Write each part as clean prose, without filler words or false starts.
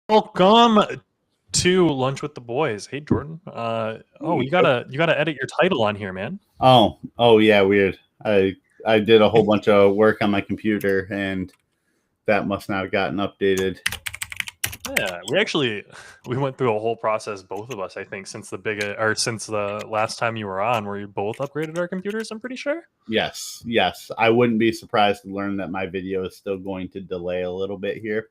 Welcome to Lunch with the Boys. Hey Jordan. You gotta edit your title on here, man. Oh yeah, weird. I did a whole bunch of work on my computer and that must not have gotten updated. Yeah, we went through a whole process, both of us, I think, since the last time you were on, where we both upgraded our computers. I'm pretty sure. Yes. I wouldn't be surprised to learn that my video is still going to delay a little bit here.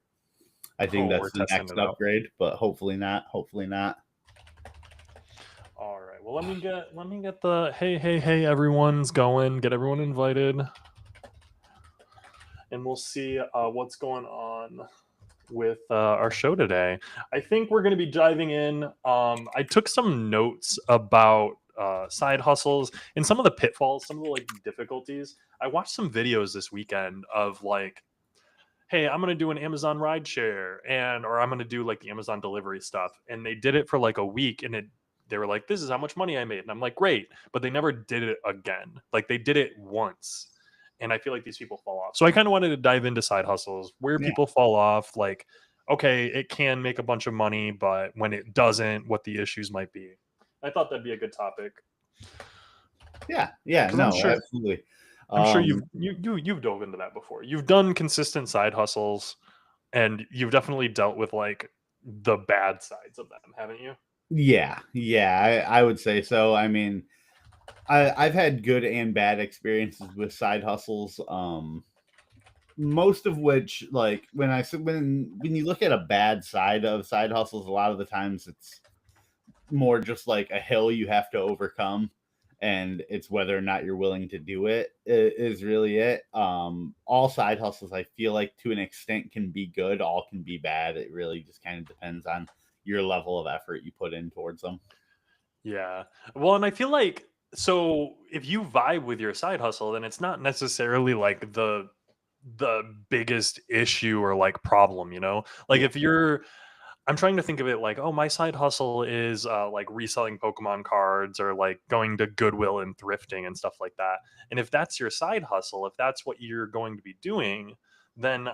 I think Oh, we're that's the testing next it out. upgrade, but hopefully not. All right. Well, let me get the hey everyone's going. Get everyone invited, and we'll see what's going on with our show today. I think we're going to be diving in. I took some notes about side hustles and some of the pitfalls, some of the like difficulties. I watched some videos this weekend of like, hey, I'm going to do an Amazon ride share or I'm going to do like the Amazon delivery stuff. And they did it for like a week they were like, this is how much money I made. And I'm like, great. But they never did it again. Like they did it once. And I feel like these people fall off. So I kind of wanted to dive into side hustles, where Yeah. people fall off. Like, okay, it can make a bunch of money, but when it doesn't, what the issues might be. I thought that'd be a good topic. Yeah, I'm no, sure absolutely. I'm sure you've dove into that before. You've done consistent side hustles, and you've definitely dealt with like the bad sides of them, haven't you? Yeah, I would say so. I mean, I've had good and bad experiences with side hustles. Most of which, like when you look at a bad side of side hustles, a lot of the times it's more just like a hill you have to overcome, and it's whether or not you're willing to do it is really it. All side hustles, I feel like, to an extent, can be good, all can be bad. It really just kind of depends on your level of effort you put in towards them. Yeah. Well, and I feel like so if you vibe with your side hustle, then it's not necessarily like the biggest issue or like problem, you know? Like Yeah. if you're I'm trying to think of it like, oh, my side hustle is like reselling Pokemon cards or like going to Goodwill and thrifting and stuff like that. And if that's your side hustle, if that's what you're going to be doing, then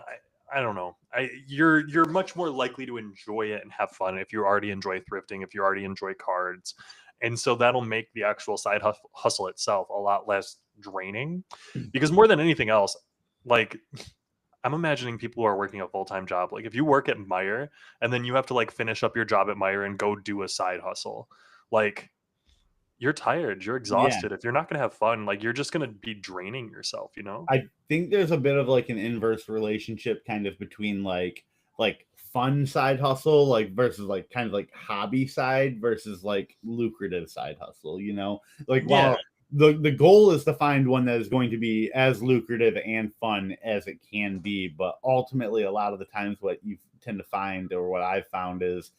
I don't know. You're much more likely to enjoy it and have fun if you already enjoy thrifting, if you already enjoy cards, and so that'll make the actual side hustle itself a lot less draining, because more than anything else, like I'm imagining people who are working a full time job. Like if you work at Meyer and then you have to like finish up your job at Meyer and go do a side hustle, like you're tired, you're Yeah. exhausted. If you're not going to have fun, like you're just going to be draining yourself, you know? I think there's a bit of like an inverse relationship kind of between like fun side hustle like versus like kind of like hobby side versus like lucrative side hustle, like Yeah. while the goal is to find one that is going to be as lucrative and fun as it can be, but ultimately a lot of the times what you tend to find, or what I've found, is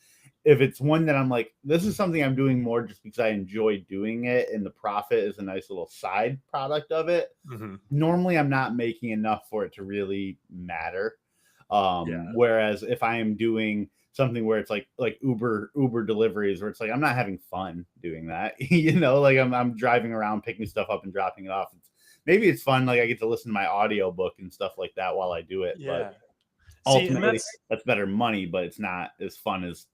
if it's one that I'm like, this is something I'm doing more just because I enjoy doing it and the profit is a nice little side product of it, Hmm. normally I'm not making enough for it to really matter. Yeah. Whereas if I am doing something where it's like Uber deliveries, where it's like I'm not having fun doing that, like I'm driving around picking stuff up and dropping it off. Maybe it's fun, like I get to listen to my audio book and stuff like that while I do it, but Yeah. See, and ultimately that's better money, but it's not as fun as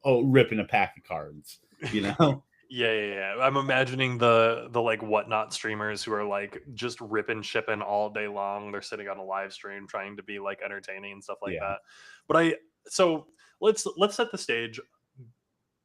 ripping a pack of cards, you know. yeah. I'm imagining the like whatnot streamers who are like just ripping shipping all day long. They're sitting on a live stream trying to be like entertaining and stuff like Yeah. that. But so let's set the stage.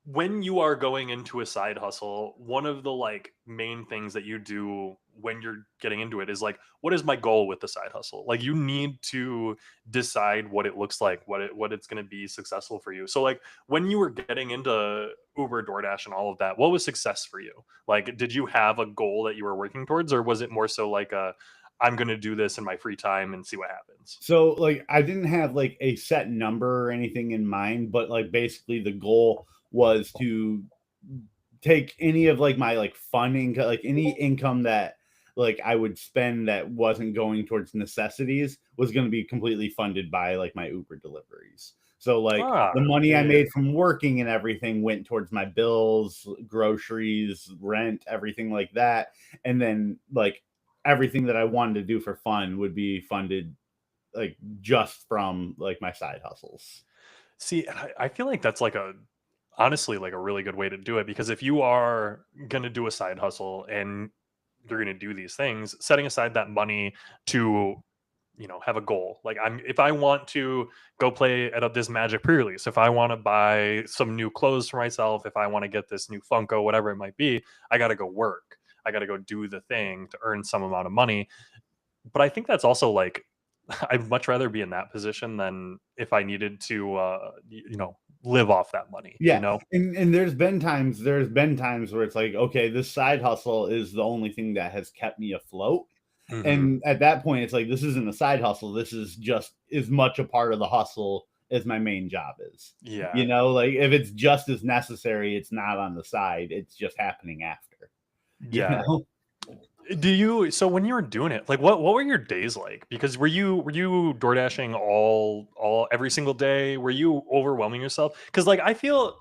When you are going into a side hustle, one of the like main things that you do when you're getting into it is like, what is my goal with the side hustle? Like you need to decide what it looks like, what it's going to be successful for you. So like when you were getting into Uber, DoorDash and all of that, what was success for you? Like did you have a goal that you were working towards, or was it more so like a I'm going to do this in my free time and see what happens? So like I didn't have like a set number or anything in mind, but like basically the goal was to take any of like my like fun income, like any income that like I would spend that wasn't going towards necessities, was going to be completely funded by like my Uber deliveries. So like Ah, the money I yeah. made from working and everything went towards my bills, groceries, rent, everything like that. And then like everything that I wanted to do for fun would be funded like just from like my side hustles. See, I feel like that's like a honestly like a really good way to do it, because if you are going to do a side hustle and you're going to do these things, setting aside that money to, have a goal. Like, if I want to go play at this Magic pre-release, if I want to buy some new clothes for myself, if I want to get this new Funko, whatever it might be, I got to go work. I got to go do the thing to earn some amount of money. But I think that's also like I'd much rather be in that position than if I needed to live off that money, Yeah, and there's been times where it's like, okay, this side hustle is the only thing that has kept me afloat. Hmm. And at that point, it's like, this isn't a side hustle. This is just as much a part of the hustle as my main job is. Yeah. Like if it's just as necessary, it's not on the side. It's just happening after. You Yeah. know? So when you were doing it, like what were your days like? Because were you door dashing all every single day? Were you overwhelming yourself? Because like I feel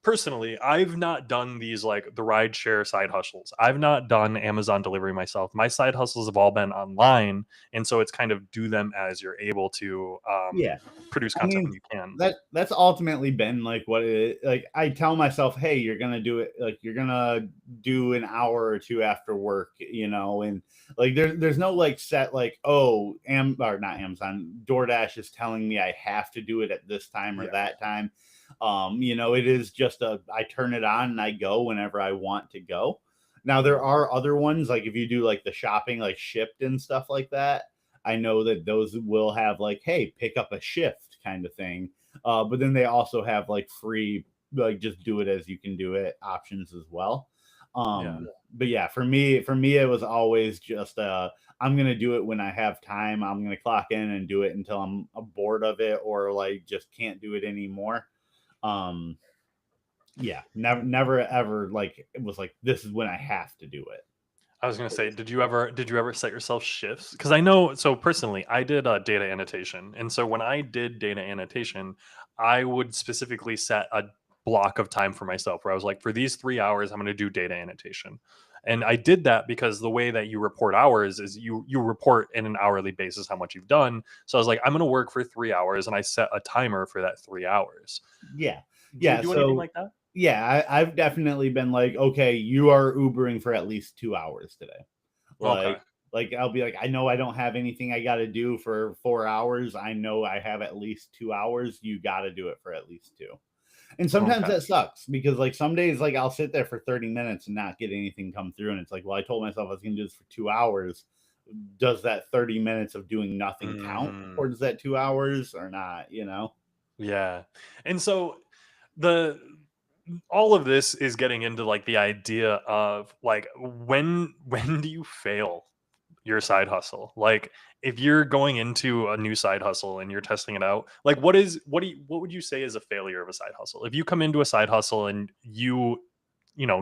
personally, I've not done these like the ride share side hustles. I've not done Amazon delivery myself. My side hustles have all been online, and so it's kind of do them as you're able to Yeah. produce I content mean, when you can. that's ultimately been like what it like. I tell myself, hey, you're gonna do it, like you're gonna do an hour or two after work, and like there's no like set like, oh, or not Amazon, DoorDash is telling me I have to do it at this time or Yeah. that time. It is just I turn it on and I go whenever I want to go. Now there are other ones, like if you do like the shopping, like Shipped and stuff like that. I know that those will have like, hey, pick up a shift kind of thing. But then they also have like free, like just do it as you can do it options as well. Yeah. But yeah, for me, it was always just I'm gonna do it when I have time. I'm gonna clock in and do it until I'm bored of it or like just can't do it anymore. Um, yeah, never ever like it was like this is when I have to do it. I was gonna say, did you ever set yourself shifts? Because I know, so personally, I did data annotation, and so when I did data annotation, I would specifically set a block of time for myself where I was like, for these 3 hours, I'm going to do data annotation, and I did that because the way that you report hours is you report in an hourly basis how much you've done. So I was like, I'm going to work for 3 hours, and I set a timer for that 3 hours. Yeah, Do you yeah. do anything So like that? yeah, I've definitely been like, okay, you are Ubering for at least 2 hours today. Okay. Like I'll be like, I know I don't have anything I got to do for 4 hours. I know I have at least 2 hours. You got to do it for at least two. And sometimes Okay. that sucks because like some days, like I'll sit there for 30 minutes and not get anything come through. And it's like, well, I told myself I was going to do this for 2 hours. Does that 30 minutes of doing nothing count Mm, towards that 2 hours or not? yeah. And so the all of this is getting into like the idea of like when do you fail your side hustle? Like if you're going into a new side hustle and you're testing it out, like what would you say is a failure of a side hustle? If you come into a side hustle and you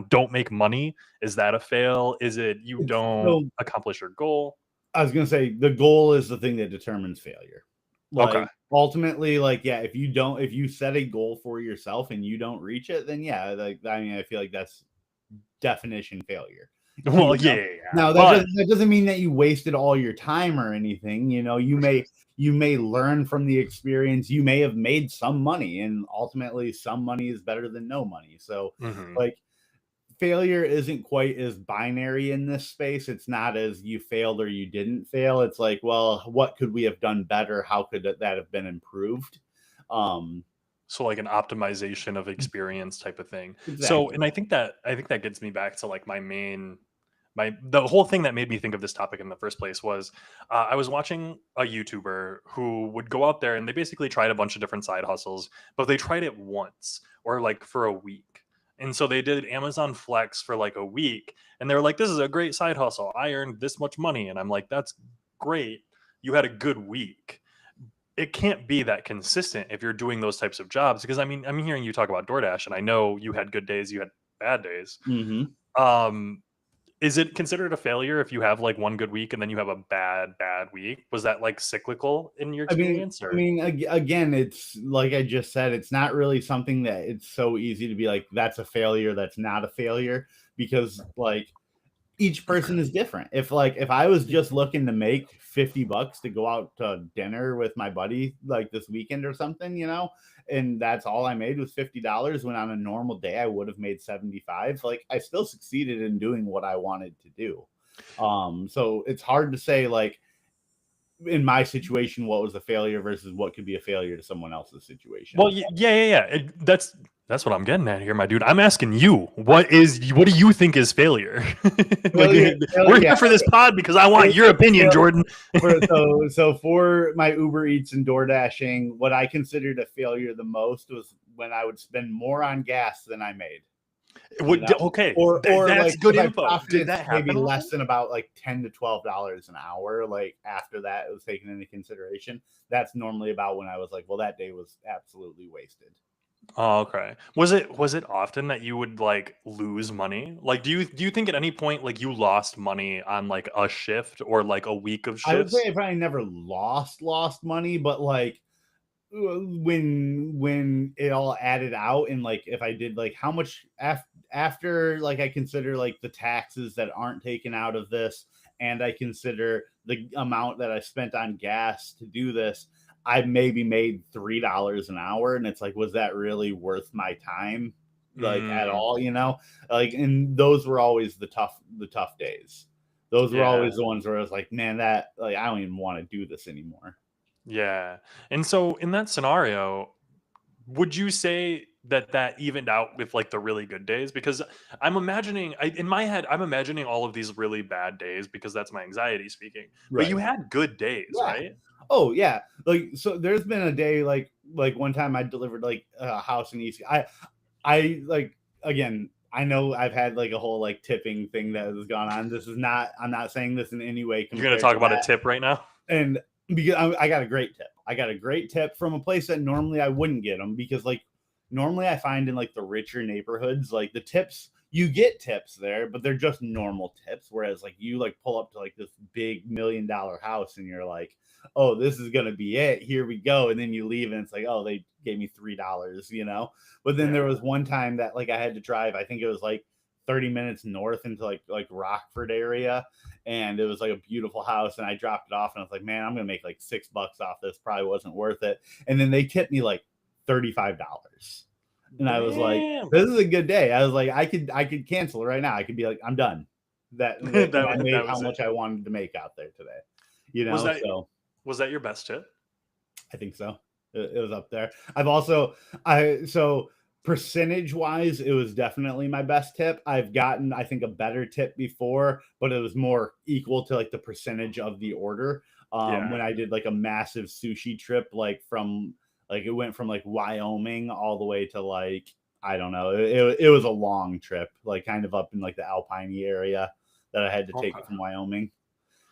don't make money, is that a fail? Is it you It's don't so accomplish your goal? I was gonna say the goal is the thing that determines failure. Okay. Like ultimately, like yeah, if you set a goal for yourself and you don't reach it, then yeah, like I mean, I feel like that's definition failure. Well, yeah, yeah, yeah. Now But that doesn't mean that you wasted all your time or anything. for sure. You may learn from the experience. You may have made some money, and ultimately, some money is better than no money. So, Hmm. like failure isn't quite as binary in this space. It's not as you failed or you didn't fail. It's like, well, what could we have done better? How could that have been improved? Um, So like an optimization of experience type of thing. So, exactly. and I think that gets me back to like the whole thing that made me think of this topic in the first place was I was watching a YouTuber who would go out there and they basically tried a bunch of different side hustles, but they tried it once or like for a week. And so they did Amazon Flex for like a week and they were like, this is a great side hustle. I earned this much money. And I'm like, that's great. You had a good week. It can't be that consistent if you're doing those types of jobs, because I mean, I'm hearing you talk about DoorDash and I know you had good days, you had bad days. Hmm. Um, is it considered a failure if you have like one good week and then you have a bad week? Was that like cyclical in your experience or? Again, it's like I just said, it's not really something that it's so easy to be like, that's a failure, that's not a failure, because like each person is different. If I was just looking to make $50 to go out to dinner with my buddy like this weekend or something, and that's all I made was $50, when on a normal day I would have made 75, like I still succeeded in doing what I wanted to do. So it's hard to say, like, in my situation, what was a failure versus what could be a failure to someone else's situation. Well, yeah. That's what I'm getting at here, my dude. I'm asking you, what do you think is failure? Like, Failure, we're yeah. here for this pod because I want your opinion, Jordan. For my Uber Eats and Door Dashing, what I considered a failure the most was when I would spend more on gas than I made. Okay, or that's like good if info. I Did that happen? maybe less than about like $10 to $12 an hour. Like after that, it was taken into consideration. That's normally about when I was like, well, that day was absolutely wasted. Oh, okay. Was it often that you would like lose money? Like, do you think at any point like you lost money on like a shift or like a week of I would say shifts? I probably never lost money, but like when it all added out, and like if I did like how much after like I consider like the taxes that aren't taken out of this, and I consider the amount that I spent on gas to do this, I maybe made $3 an hour, and it's like, was that really worth my time, like at Mm, all? Like, and those were always the tough days. Those were yeah. always the ones where I was like, man, that like I don't even want to do this anymore. Yeah. And so in that scenario, would you say that evened out with like the really good days? Because in my head, I'm imagining all of these really bad days because that's my anxiety speaking. But you Right. had good days, Yeah. right? Oh yeah. Like, so there's been a day like one time I delivered like a house in East. I like, again, I know I've had like a whole like tipping thing that has gone on. I'm not saying this in any way You're gonna compared talk to about a that. tip right now? And because I got a great tip. I got a great tip from a place that normally I wouldn't get them, because like normally I find in like the richer neighborhoods, like the tips, you get tips there, but they're just normal tips. Whereas like you like pull up to like this big $1 million house and you're like, oh, this is gonna be it. Here we go. And then you leave and it's like, oh, they gave me $3. But then there Yeah. was one time that like I had to drive, I think it was like 30 minutes north into like Rockford area, and it was like a beautiful house, and I dropped it off and I was like, man, I'm gonna make like $6 off this. Probably wasn't worth it. And then they tipped me like $35. And I was like, Damn. this is a good day. I was like, I could cancel right now. I could be like, I'm done. And I made That how was it. much I wanted to make out there today. Was that So was that your best tip? I think so. It was up there. I've also I so percentage wise, it was definitely my best tip. I've gotten, I think, a better tip before, but it was more equal to like the percentage of the order. Yeah. When I did like a massive sushi trip, like from like it went from like Wyoming all the way to like, I don't know. It was a long trip, like kind of up in like the Alpine area that I had to take Okay. it from Wyoming,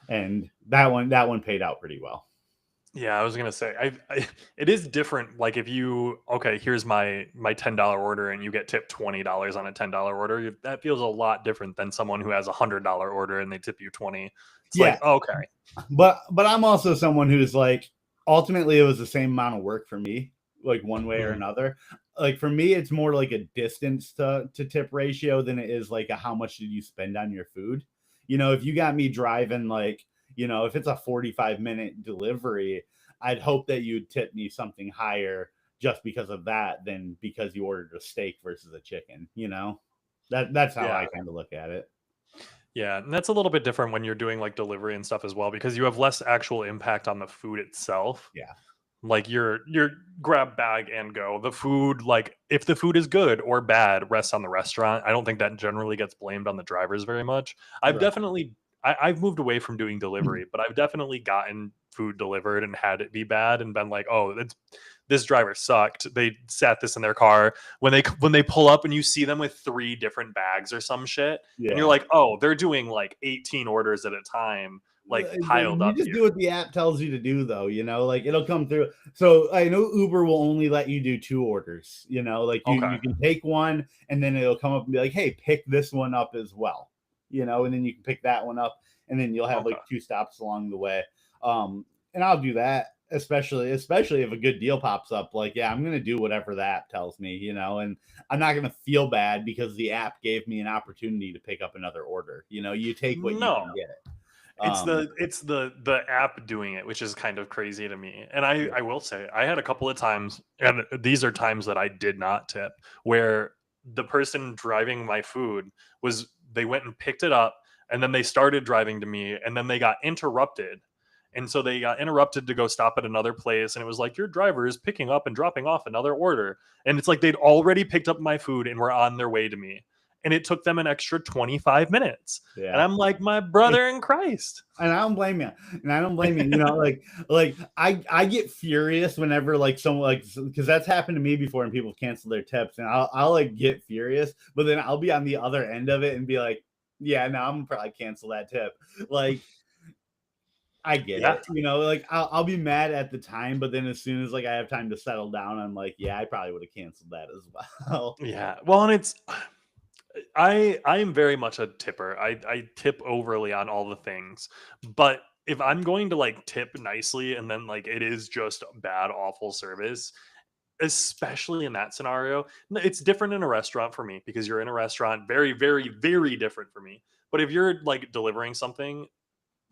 and that one paid out pretty well. Yeah, I was gonna say, it is different. Like if you okay, here's my $10 order, and you get tipped $20 on a $10 order. That feels a lot different than someone who has $100 order and they tip you 20. It's Yeah, like okay, but I'm also someone who's like, ultimately it was the same amount of work for me, like one way or Mhm. another. Like for me, it's more like a distance to tip ratio than it is like a how much did you spend on your food. If you got me driving like, if it's a 45-minute delivery, I'd hope that you'd tip me something higher just because of that than because you ordered a steak versus a chicken. That's how Yeah, I kind of look at it. yeah, and that's a little bit different when you're doing like delivery and stuff as well because you have less actual impact on the food itself. Yeah. Like your grab bag and go. The food, like if the food is good or bad, rests on the restaurant. I don't think that generally gets blamed on the drivers very much. I've Right. definitely I've moved away from doing delivery, but I've definitely gotten food delivered and had it be bad and been like, oh, this driver sucked. They sat this in their car. When they pull up and you see them with three different bags or some shit, and you're Yeah. like, oh, they're doing like 18 orders at a time, like piled You up just here. do what the app tells you to do, though. Like it'll come through. So I know Uber will only let you do two orders. Like Okay. you can take one, and then it'll come up and be like, "Hey, pick this one up as well." And then you can pick that one up, and then you'll have Okay. like two stops along the way. And I'll do that. especially if a good deal pops up, like, yeah, I'm gonna do whatever the app tells me, and I'm not gonna feel bad because the app gave me an opportunity to pick up another order. You take what you No, can get. it's Um, the app doing it, which is kind of crazy to me. And I yeah, I will say I had a couple of times, and these are times that I did not tip, where the person driving my food was they went and picked it up, and then they started driving to me, and then they got interrupted. And so they got interrupted to go stop at another place, and it was like your driver is picking up and dropping off another order. And it's like they'd already picked up my food and were on their way to me. And it took them an extra 25 minutes. And yeah. I'm like, my brother in Christ. And I don't blame you. And I don't blame you. Like I get furious whenever like someone like because that's happened to me before and people cancel their tips and I'll like get furious, but then I'll be on the other end of it and be like, yeah, no, I'm gonna probably cancel that tip. Like I get Yeah. it, like I'll be mad at the time, but then as soon as like I have time to settle down, I'm like, yeah, I probably would have canceled that as well. Yeah. Well, and it's I am very much a tipper. I tip overly on all the things. But if I'm going to like tip nicely and then like it is just bad awful service, especially in that scenario, it's different in a restaurant for me because you're in a restaurant, very very very different for me. But if you're like delivering something,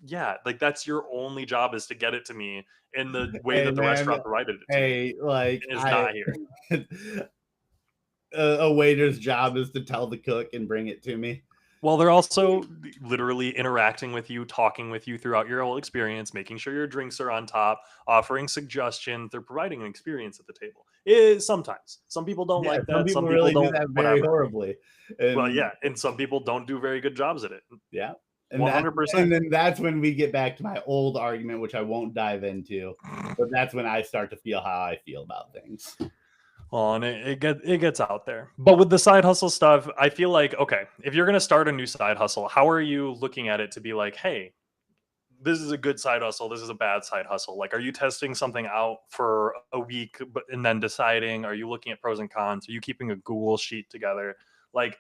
yeah, like that's your only job is to get it to me in the way Hey that the man, restaurant provided it to me, hey, like and it's I not here. a waiter's job is to tell the cook and bring it to me. Well, they're also literally interacting with you, talking with you throughout your whole experience, making sure your drinks are on top, offering suggestions. They're providing an experience at the table. Sometimes some people don't Yeah, like some that. Some people people really do don't, that very whatever. horribly, Well, and yeah, and some people don't do very good jobs at it. yeah, and that 100%. and then that's when we get back to my old argument, which I won't dive into, but that's when I start to feel how I feel about things. Well, and it gets out there. But with the side hustle stuff, I feel like okay, if you're gonna start a new side hustle, how are you looking at it to be like, hey, this is a good side hustle, this is a bad side hustle? Like, are you testing something out for a week and then deciding? Are you looking at pros and cons? Are you keeping a Google sheet together? Like,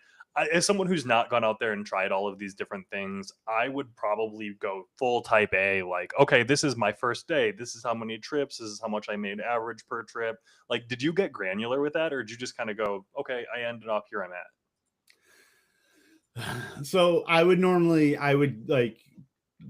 as someone who's not gone out there and tried all of these different things, I would probably go full type A. Like, okay, this is my first day, this is how many trips, this is how much I made average per trip. Like, did you get granular with that, or did you just kind of go, okay, I ended up here I'm at? So I would like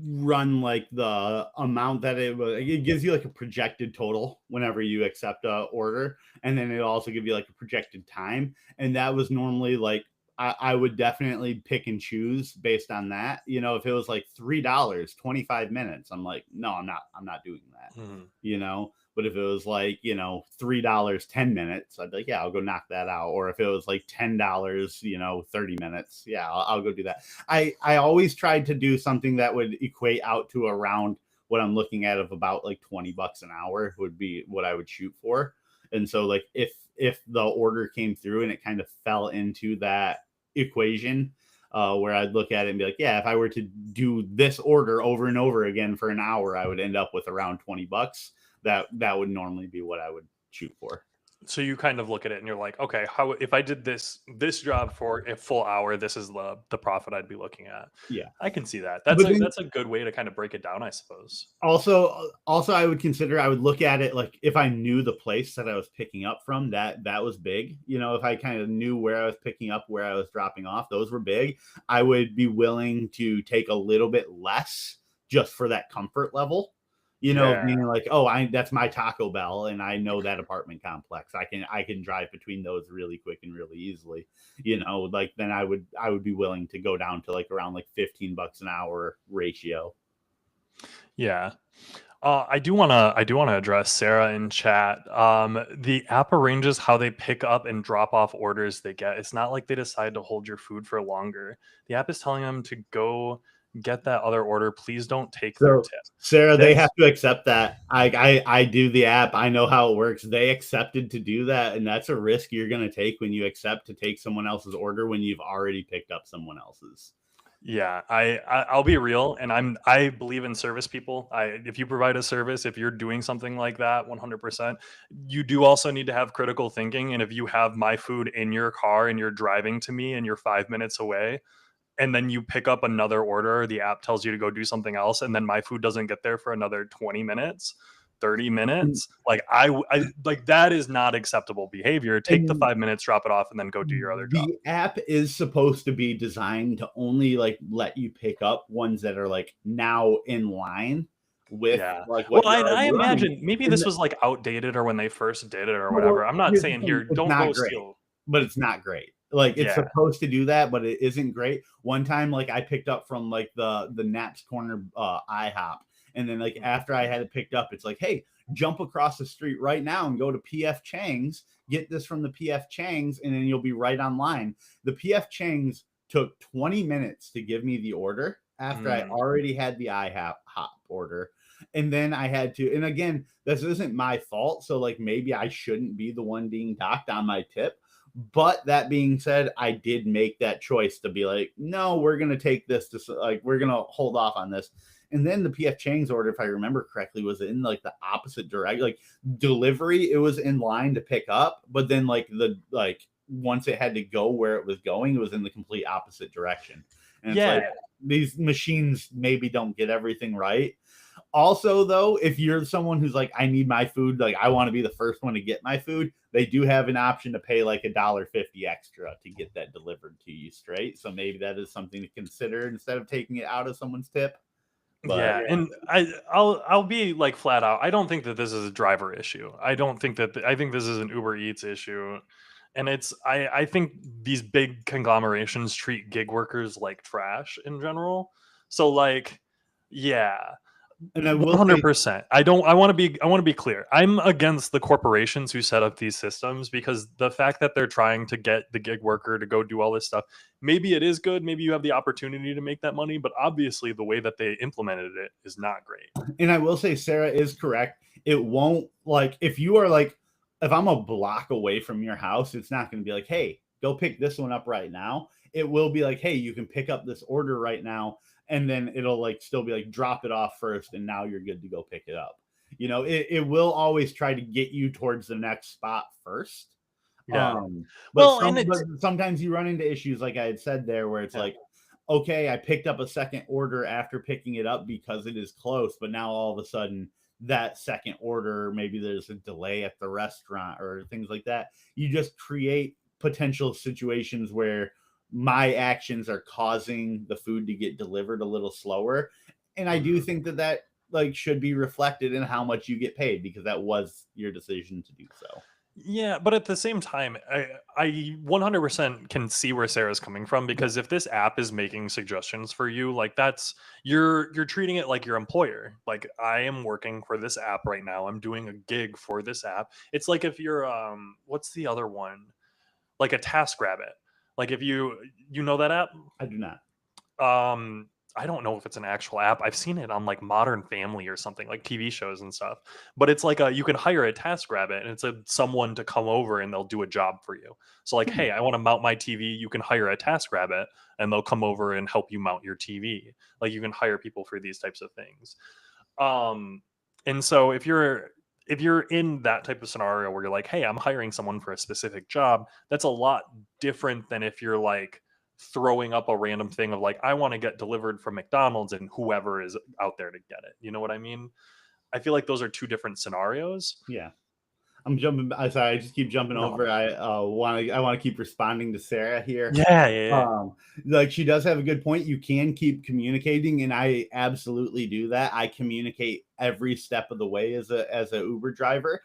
run like the amount that it gives you like a projected total whenever you accept a order, and then it also give you like a projected time, and that was normally like I would definitely pick and choose based on that. If it was like $3 25 minutes, I'm like, no, I'm not doing that. Mhm. But if it was like, $3 10 minutes, I'd be like, yeah, I'll go knock that out. Or if it was like $10, 30 minutes, yeah, I'll go do that. I always tried to do something that would equate out to around what I'm looking at of about like $20 an hour would be what I would shoot for. And so like if the order came through and it kind of fell into that equation, where I'd look at it and be like, yeah, if I were to do this order over and over again for an hour, I would end up with around $20. That would normally be what I would shoot for. So you kind of look at it and you're like, okay, how if I did this job for a full hour, this is the profit I'd be looking at. Yeah. I can see that. But then That's a good way to kind of break it down, I suppose. also I would look at it like if I knew the place that I was picking up from, that was big. If I kind of knew where I was picking up, where I was dropping off, those were big. I would be willing to take a little bit less just for that comfort level. Yeah. Being like, oh, that's my Taco Bell, and I know that apartment complex. I can drive between those really quick and really easily. Like then I would be willing to go down to like around like $15 an hour ratio. Yeah. I do wanna address Sarah in chat. The app arranges how they pick up and drop off orders they get. It's not like they decide to hold your food for longer. The app is telling them to go get that other order. Please don't take their So tip. Sarah, they have This to accept that. I do the app. I know how it works. They accepted to do that, and that's a risk you're going to take when you accept to take someone else's order when you've already picked up someone else's. Yeah, I'll be real, and I believe in service people. If you provide a service, if you're doing something like that, 100%, you do also need to have critical thinking. And if you have my food in your car and you're driving to me and you're 5 minutes away, and then you pick up another order, the app tells you to go do something else, and then my food doesn't get there for another 20 minutes. 30 And, minutes, like like that is not acceptable behavior. Take the and 5 minutes, drop it off, and then go do your other job. the app is supposed to be designed to only like let you pick up ones that are like now in line with Yeah. like Well, what you're I already running. imagine maybe And this was like outdated or when they first did it or well, whatever. I'm not here's the saying thing, here, it's don't go not great, steal. but it's not great. Like it's Yeah. supposed to do that, but it isn't great. One time, like I picked up from like the Naps Corner IHOP, and then like after I had it picked up, it's like, hey, jump across the street right now and go to PF Chang's, get this from the PF Chang's, and then you'll be right online. The PF Chang's took 20 minutes to give me the order after I Mm, already had the IHOP order. And then I had to, and again, this isn't my fault. So, like, maybe I shouldn't be the one being docked on my tip. But that being said, I did make that choice to be like, no, we're going to take this to, like, we're going to hold off on this. And then the PF Chang's order, if I remember correctly, was in like the opposite direction. Like, delivery, it was in line to pick up. But then, once it had to go where it was going, it was in the complete opposite direction. And it's yeah. like, these machines maybe don't get everything right. Also, though, if you're someone who's like, I need my food, like I want to be the first one to get my food, they do have an option to pay like $1.50 extra to get that delivered to you straight. So maybe that is something to consider instead of taking it out of someone's tip. But Yeah, and I'll be like flat out. I don't think that this is a driver issue. I don't think that I think this is an Uber Eats issue. And I think these big conglomerations treat gig workers like trash in general. So like yeah, and I will say 100%. I want to be clear. I'm against the corporations who set up these systems because the fact that they're trying to get the gig worker to go do all this stuff, maybe it is good, maybe you have the opportunity to make that money, but obviously the way that they implemented it is not great. and I will say Sarah is correct. It won't like if you are like if I'm a block away from your house, it's not going to be like, hey, go pick this one up right now. It will be like, hey, you can pick up this order right now, and then it'll like still be like drop it off first, and now you're good to go pick it up. It will always try to get you towards the next spot first. Yeah. But Well, and but it's sometimes you run into issues like I had said there, where it's yeah. like, okay, I picked up a second order after picking it up because it is close, but now all of a sudden that second order, maybe there's a delay at the restaurant or things like that. You just create potential situations where my actions are causing the food to get delivered a little slower. And I do Mhm. think that like should be reflected in how much you get paid because that was your decision to do so. Yeah, but at the same time, I 100% can see where Sarah's coming from because if this app is making suggestions for you, like that's you're treating it like your employer. Like I am working for this app right now. I'm doing a gig for this app. It's like if you're what's the other one? Like a TaskRabbit. Like if you know that app? I do not. Um, I don't know if it's an actual app. I've seen it on like Modern Family or something, like TV shows and stuff. But it's like you can hire a TaskRabbit and it's someone to come over and they'll do a job for you. So like, Hmm. hey, I want to mount my TV. You can hire a TaskRabbit and they'll come over and help you mount your TV. Like you can hire people for these types of things. Um, and so if you're in that type of scenario where you're like, hey, I'm hiring someone for a specific job, that's a lot different than if you're like throwing up a random thing of like, I want to get delivered from McDonald's and whoever is out there to get it. You know what I mean? I feel like those are two different scenarios. Yeah. I'm jumping. I sorry, I just keep jumping No. over. I want to keep responding to Sarah here. Yeah, yeah, yeah. Um, like she does have a good point. You can keep communicating, and I absolutely do that. I communicate every step of the way as a Uber driver.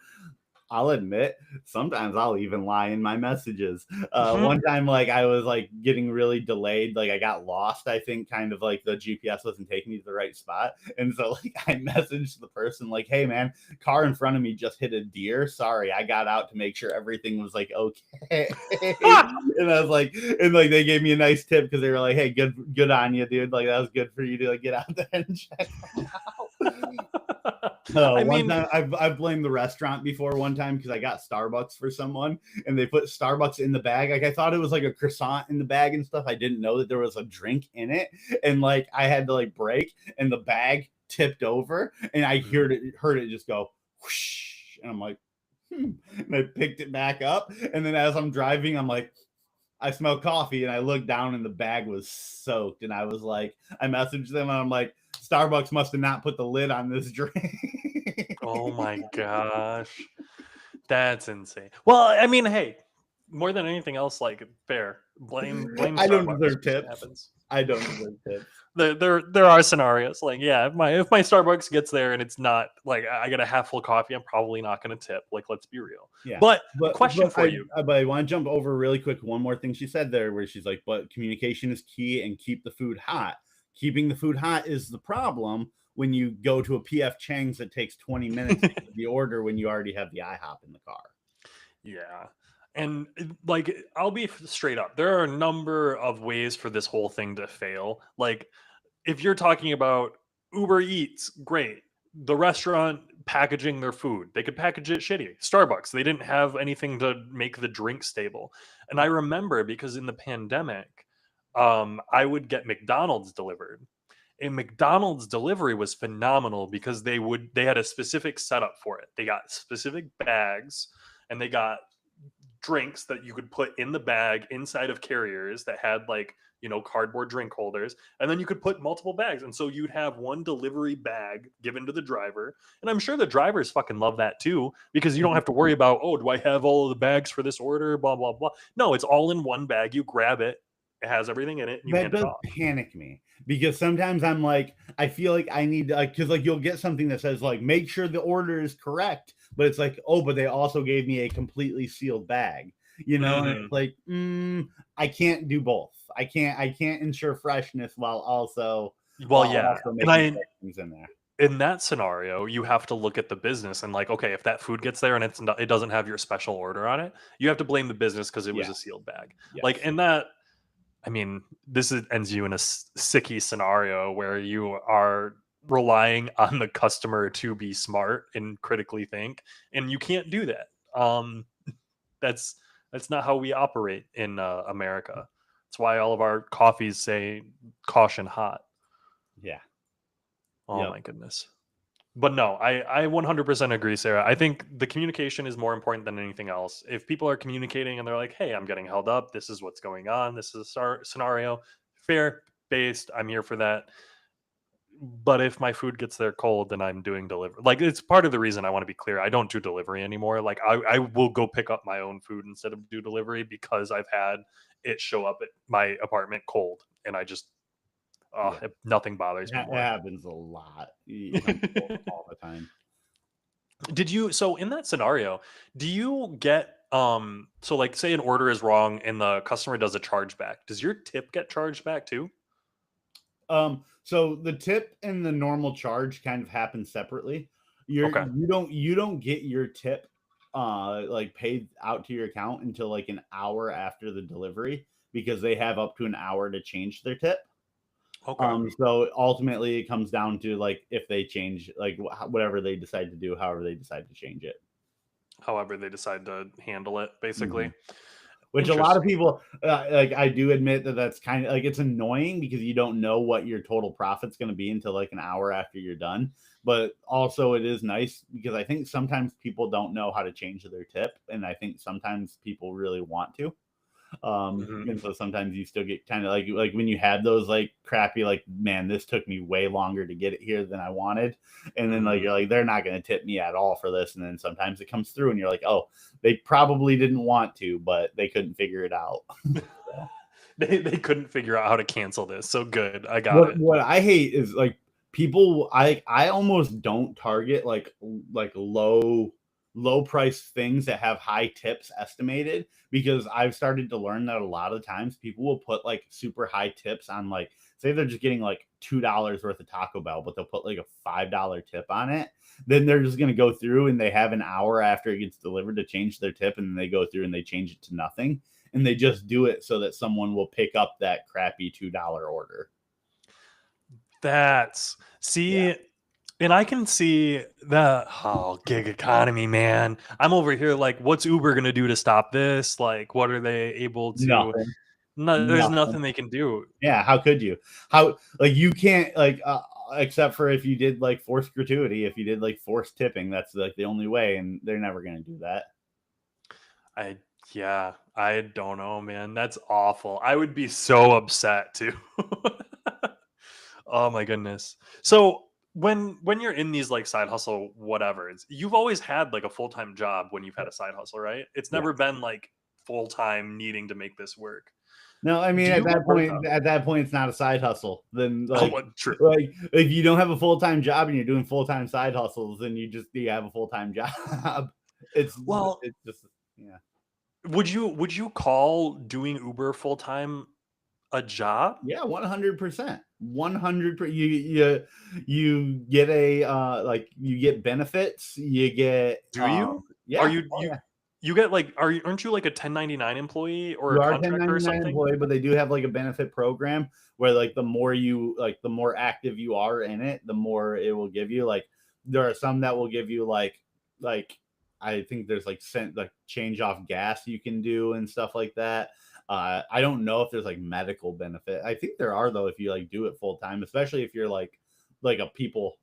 I'll admit, sometimes I'll even lie in my messages. Mhm. One time, like I was like getting really delayed, like I got lost. I think kind of like the GPS wasn't taking me to the right spot, and so like I messaged the person like, "Hey man, car in front of me just hit a deer. Sorry, I got out to make sure everything was like okay." And I was like, and like they gave me a nice tip because they were like, "Hey, good on you, dude. Like that was good for you to like get out there and check them out." I One mean, time I've blamed the restaurant before one time because I got Starbucks for someone and they put Starbucks in the bag. Like I thought it was like a croissant in the bag and stuff. I didn't know that there was a drink in it. And like I had to like break and the bag tipped over and I mhm. heard it just go whoosh. And I'm like, and I picked it back up. And then as I'm driving, I'm like, I smell coffee and I looked down and the bag was soaked. And I was like, I messaged them and I'm like, Starbucks must have not put the lid on this drink. Oh my gosh. That's insane. Well, I mean, hey, more than anything else, like fair. Blame I don't Starbucks deserve for shit tips. happens. I don't deserve tips. There are scenarios like, yeah, if my Starbucks gets there and it's not like I get a half full coffee, I'm probably not going to tip. Like, let's be real. Yeah, But but question for you. I want to jump over really quick one more thing she said there, where she's like, "But communication is key and keep the food hot. Keeping the food hot is the problem when you go to a PF Chang's that takes 20 minutes to get the order when you already have the IHOP in the car." Yeah. And like, I'll be straight up. There are a number of ways for this whole thing to fail. Like, if you're talking about Uber Eats, great. The restaurant packaging their food, they could package it shitty. Starbucks, they didn't have anything to make the drink stable. And I remember because in the pandemic, I would get McDonald's delivered. And McDonald's delivery was phenomenal because they had a specific setup for it. They got specific bags and they got drinks that you could put in the bag inside of carriers that had like, cardboard drink holders, and then you could put multiple bags, and so you'd have one delivery bag given to the driver. And I'm sure the drivers fucking love that too, because you don't have to worry about, oh, do I have all of the bags for this order, blah blah blah. No, it's all in one bag. You grab it, it has everything in it, and you That hand it does off. panic me because sometimes I'm like, I feel like I need to, like, because like you'll get something that says like, make sure the order is correct, but it's like, oh, but they also gave me a completely sealed bag, and Hmm. it's like, I can't do both. I can't ensure freshness while also Well, yeah, and making sure things in there. in that scenario, you have to look at the business and like, okay, if that food gets there and it doesn't have your special order on it, you have to blame the business because it was Yeah. a sealed bag. Like, Yes. in that, I mean, ends you in a sicky scenario where you are relying on the customer to be smart and critically think, and you can't do that. That's that's not how we operate in America. That's why all of our coffees say caution hot. Yeah. Oh Yep. my goodness. But no, I 100% agree, Sarah. I think the communication is more important than anything else. If people are communicating and they're like, "Hey, I'm getting held up. This is what's going on. This is a scenario. Fair based. I'm here for that." But if my food gets there cold, then I'm doing delivery. Like, it's part of the reason I want to be clear. I don't do delivery anymore. Like, I will go pick up my own food instead of do delivery because I've had it show up at my apartment cold, and I just Yeah. nothing bothers me It more. happens a lot. It happens all the time. So in that scenario, do you get so like say an order is wrong and the customer does a chargeback, does your tip get charged back too? So the tip and the normal charge kind of happen separately. Okay. You don't get your tip like paid out to your account until like an hour after the delivery because they have up to an hour to change their tip. Okay. So ultimately it comes down to like if they change like whatever they decide to do, however they decide to change it. However they decide to handle it, basically. Mhm. Which a lot of Interesting. people like. I do admit that that's kind of like it's annoying because you don't know what your total profit's going to be until like an hour after you're done. But also, it is nice because I think sometimes people don't know how to change their tip, and I think sometimes people really want to. Mhm. And so sometimes you still get kind of like when you had those like crappy like, man, this took me way longer to get it here than I wanted, and then like Mhm. you're like, they're not going to tip me at all for this, and then sometimes it comes through and you're like, oh, they probably didn't want to, but they couldn't figure it out. So They couldn't figure out how to cancel this. So good. I got what it. what I hate is like people. I almost don't target like low price things that have high tips estimated because I've started to learn that a lot of times people will put like super high tips on like, say they're just getting like $2 worth of Taco Bell, but they'll put like a $5 tip on it. Then they're just gonna go through and they have an hour after it gets delivered to change their tip, and then they go through and they change it to nothing. And they just do it so that someone will pick up that crappy $2 order. That's Yeah. see, and I can see the gig economy, man. I'm over here like, what's Uber gonna do to stop this? Like, what are they able to? Nothing. No, there's Nothing. nothing they can do. Yeah, how could you? How like you can't like except for if you did like forced gratuity, if you did like forced tipping, that's like the only way, and they're never gonna do that. I Yeah, I don't know, man. That's awful. I would be so upset too. Oh my goodness. So when you're in these like side hustle whatevers, you've always had like a full-time job when you've had Yeah. a side hustle, right? It's Yeah. never been like full-time needing to make this work. No, I mean Do you ever at that point, it's not a side hustle. Then oh, what true. like if you don't have a full time job and you're doing full time side hustles, then you have a full time job. It's Well, it's just yeah. would you call doing Uber full-time a job? Yeah, 100%. 100%. You get a like you get benefits, you get Do you? Are yeah, oh you yeah. you get like aren't you like a 1099 employee or You a are a contractor or 1099 something? employee, but they do have like a benefit program where like the more active you are in it, the more it will give you. Like there are some that will give you like I think there's like change off gas you can do and stuff like that. I don't know if there's like medical benefit. I think there are though if you like do it full time, especially if you're like a people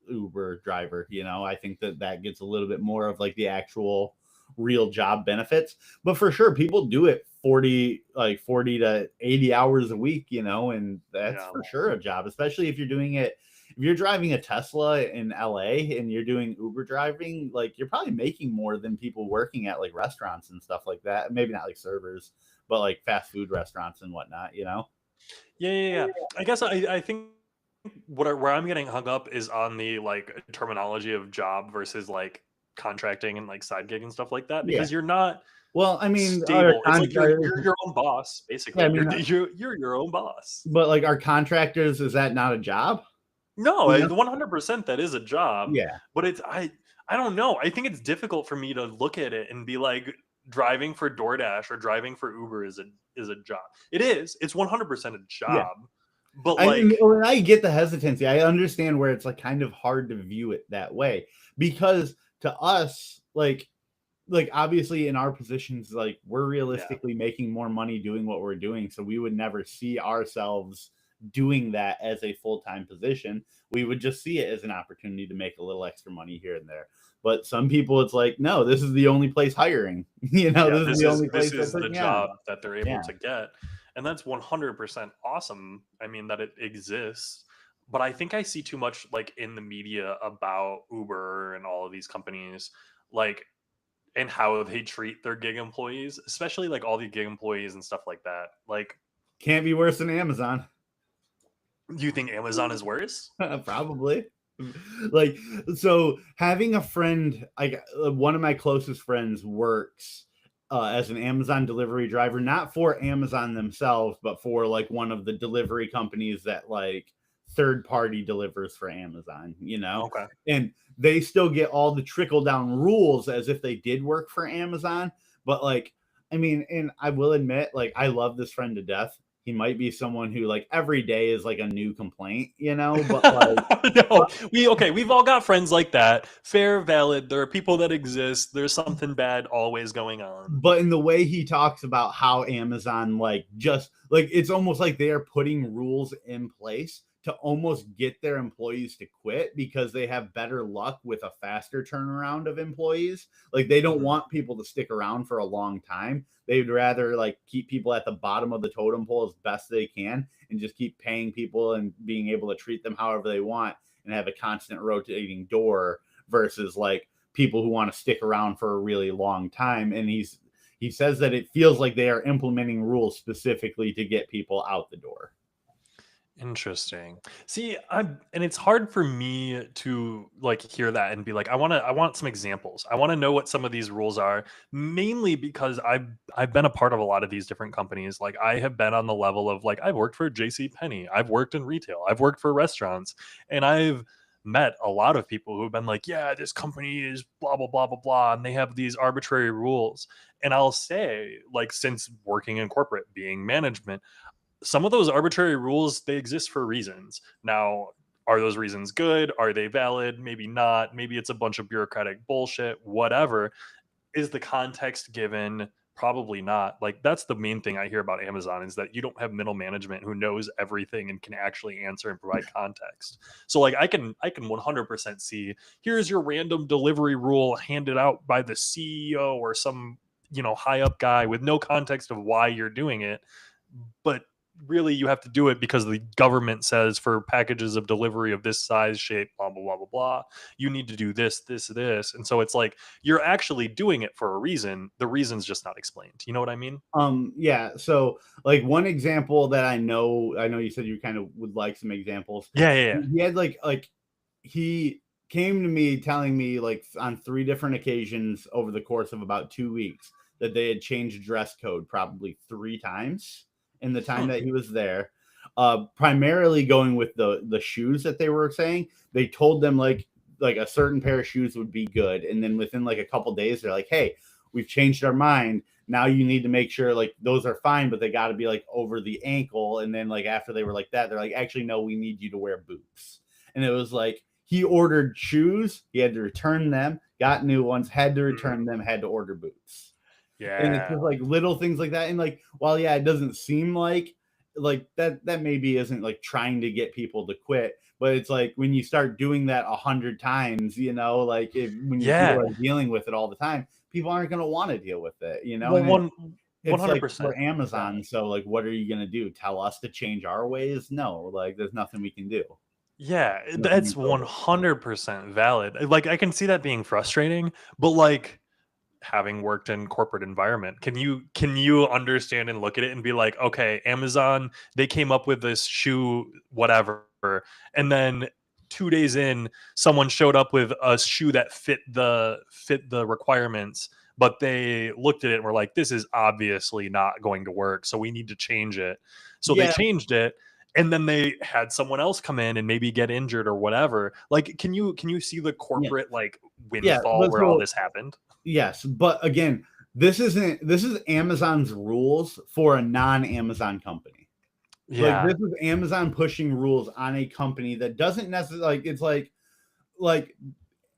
Uber driver. I think that gets a little bit more of like the actual real job benefits. But for sure, people do it 40 to 80 hours a week, and that's Yeah. for sure a job, especially if you're doing it. If you're driving a Tesla in LA and you're doing Uber driving, like you're probably making more than people working at like restaurants and stuff like that. Maybe not like servers, but like fast food restaurants and whatnot. Yeah, yeah, yeah. I guess I think where I'm getting hung up is on the like terminology of job versus like contracting and like side gig and stuff like that Yeah. because you're not Well, I mean, stable. It's like you're your own boss, yeah, basically. I mean, You're your own boss. but like our contractors, is that not a job? No, You know? 100% that is a job, Yeah. but I don't know. I think it's difficult for me to look at it and be like driving for DoorDash or driving for Uber is a job. It is. It's 100% a Yeah. job. But like I get the hesitancy. I understand where it's like kind of hard to view it that way because to us, like obviously in our positions, like we're yeah. realistically making more money doing what we're doing, so we would never see ourselves doing that as a full-time position. We would just see it as an opportunity to make a little extra money here and there. But some people, it's like, no, this is the only place hiring. Yeah, This is the only this place they're is the putting you on. job that they're able Yeah. to get, and that's 100% awesome. I mean, that it exists, but I think I see too much, like, in the media about Uber and all of these companies, like, and how they treat their gig employees, especially, like, all the gig employees and stuff like that. Like, Can't be worse than Amazon. do you think Amazon is worse? Probably. Like, so having a friend, like one of my closest friends works as an Amazon delivery driver, not for Amazon themselves, but for like one of the delivery companies that like third party delivers for Amazon. Okay. And they still get all the trickle down rules as if they did work for Amazon. But like, I mean, and I will admit, like, I love this friend to death. He might be someone who like every day is like a new complaint, but like No, we've all got friends like that. Fair, valid. There are people that exist. There's something bad always going on. but in the way he talks about how Amazon like just like it's almost like they are putting rules in place to almost get their employees to quit because they have better luck with a faster turnaround of employees. Like they don't Mhm. want people to stick around for a long time. They'd rather like keep people at the bottom of the totem pole as best they can and just keep paying people and being able to treat them however they want and have a constant rotating door versus like people who want to stick around for a really long time. And he says that it feels like they are implementing rules specifically to get people out the door. Interesting. See, and it's hard for me to like hear that and be like, I want some examples. I want to know what some of these rules are, mainly because I've been a part of a lot of these different companies. Like I have been on the level of like I've worked for JC Penney, I've worked in retail, I've worked for restaurants, and I've met a lot of people who've been like, yeah, this company is blah blah blah blah blah, and they have these arbitrary rules. And I'll say, like, since working in corporate, being management, some of those arbitrary rules, they exist for reasons. Now, are those reasons good? Are they valid? Maybe not. Maybe it's a bunch of bureaucratic bullshit. Whatever. Is the context given? Probably not. Like that's the main thing I hear about Amazon is that you don't have middle management who knows everything and can actually answer and provide context. So like I can 100% see here's your random delivery rule handed out by the CEO or some high up guy with no context of why you're doing it. But really you have to do it because the government says for packages of delivery of this size, shape, blah blah blah blah blah, you need to do this, this, this. And so it's like you're actually doing it for a reason. The reason's just not explained. You know what I mean? Yeah, so like one example that I know you said you kind of would like some examples. Yeah, yeah, yeah. He had like he came to me telling me like on 3 different occasions over the course of about 2 weeks that they had changed dress code probably 3 times in the time Hmm. that he was there. Primarily going with the shoes that they were saying. They told them like a certain pair of shoes would be good, and then within like a couple days they're like, hey, we've changed our mind. Now you need to make sure like those are fine, but they got to be like over the ankle. And then like after they were like that, they're like, actually, no, we need you to wear boots. And it was like he ordered shoes, he had to return them, got new ones, had to return them, had to order boots. And it's Yeah. just like little things like that. And like, while yeah, it doesn't seem like that maybe isn't like trying to get people to quit, but it's like when you start doing that 100 times, like when you people Yeah. are dealing with it all the time, people aren't going to want to deal with it. Well, And one it's hundred like percent we're Amazon, valid. so like what are you going to do? Tell us to change our ways? No, like there's nothing we can do. Yeah, Nothing we that's can do. 100% valid. Like I can see that being frustrating, but like having worked in corporate environment, can you understand and look at it and be like, okay, Amazon, they came up with this shoe whatever, and then 2 days in someone showed up with a shoe that fit the requirements, but they looked at it and were like, this is obviously not going to work, so we need to change it. So they Yeah, changed it, and then they had someone else come in and maybe get injured or whatever. Like can you see the yeah, corporate like yeah. windfall But where all so this happened? yes, but again, this is Amazon's rules for a non-Amazon company. Like Yeah. this is Amazon pushing rules on a company that doesn't necessarily like it's like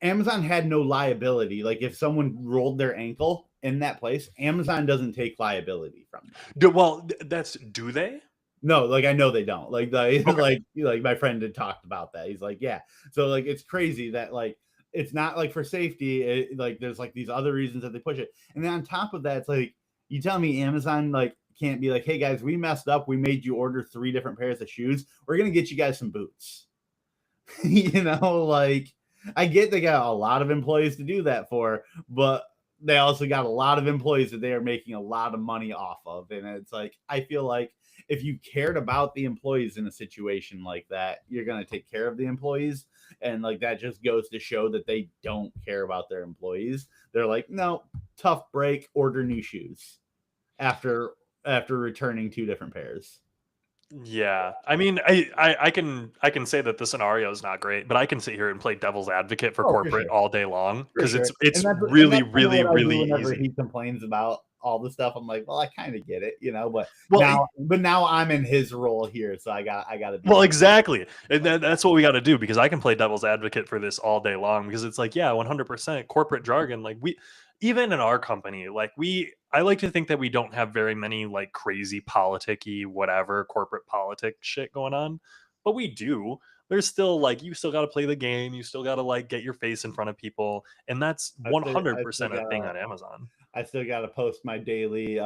Amazon had no liability. Like if someone rolled their ankle in that place, Amazon doesn't take liability from that. Well, that's do they? No, like I know they don't. Like the Okay. like my friend had talked about that. He's like, yeah. So like it's crazy that like it's not like for safety. Like there's like these other reasons that they push it. And then on top of that, it's like you tell me Amazon like can't be like, hey guys, we messed up. We made you order 3 different pairs of shoes. We're gonna get you guys some boots. Like I get they got a lot of employees to do that for, but they also got a lot of employees that they are making a lot of money off of. And it's like, I feel like if you cared about the employees in a situation like that, you're going to take care of the employees. And like that just goes to show that they don't care about their employees. They're like, no, tough break, order new shoes after returning 2 different pairs. Yeah. I mean, I can say that the scenario is not great, but I can sit here and play devil's advocate for Oh, for corporate sure. all day long For because sure. it's And it's that's really, kind of really, what I do really whenever easy. he complains about all the stuff. I'm like, well, I kind of get it. But Well, now I'm in his role here, so I got to be well, like, exactly. And like that. that's what we got to do because I can play devil's advocate for this all day long because it's like, yeah, 100% corporate jargon. Like even in our company, like I like to think that we don't have very many like crazy politicky, whatever corporate politic shit going on, but we do. There's still like, you still got to play the game. You still got to like get your face in front of people. And that's I still 100% a thing gotta on Amazon. post my daily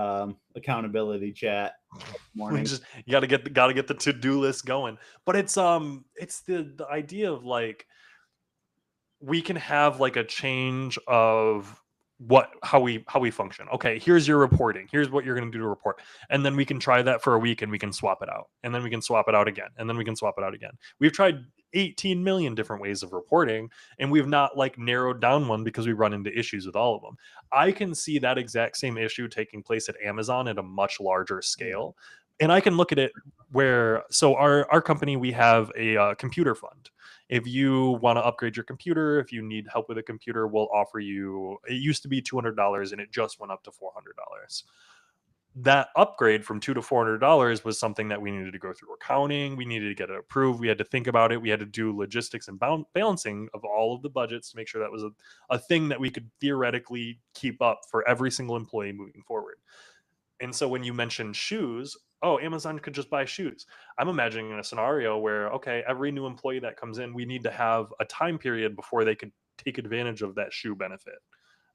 accountability chat We morning. just you got to get the to-do list going. But it's the idea of like we can have like a change of how we function. Okay, here's your reporting. Here's what you're going to do to report. And then we can try that for a week and we can swap it out. And then we can swap it out again. And then we can swap it out again. We've tried 18 million different ways of reporting and we've not like narrowed down one because we run into issues with all of them. I can see that exact same issue taking place at Amazon at a much larger Yeah, scale. And I can look at it where so our company, we have a computer fund. If you want to upgrade your computer, if you need help with a computer, we'll offer you. It used to be $200 and it just went up to $400. That upgrade from $200 to $400 was something that we needed to go through accounting. We needed to get it approved. We had to think about it. We had to do logistics and balancing of all of the budgets to make sure that was a thing that we could theoretically keep up for every single employee moving forward. And so when you mention shoes, oh, Amazon could just buy shoes. I'm imagining a scenario where, okay, every new employee that comes in, we need to have a time period before they could take advantage of that shoe benefit.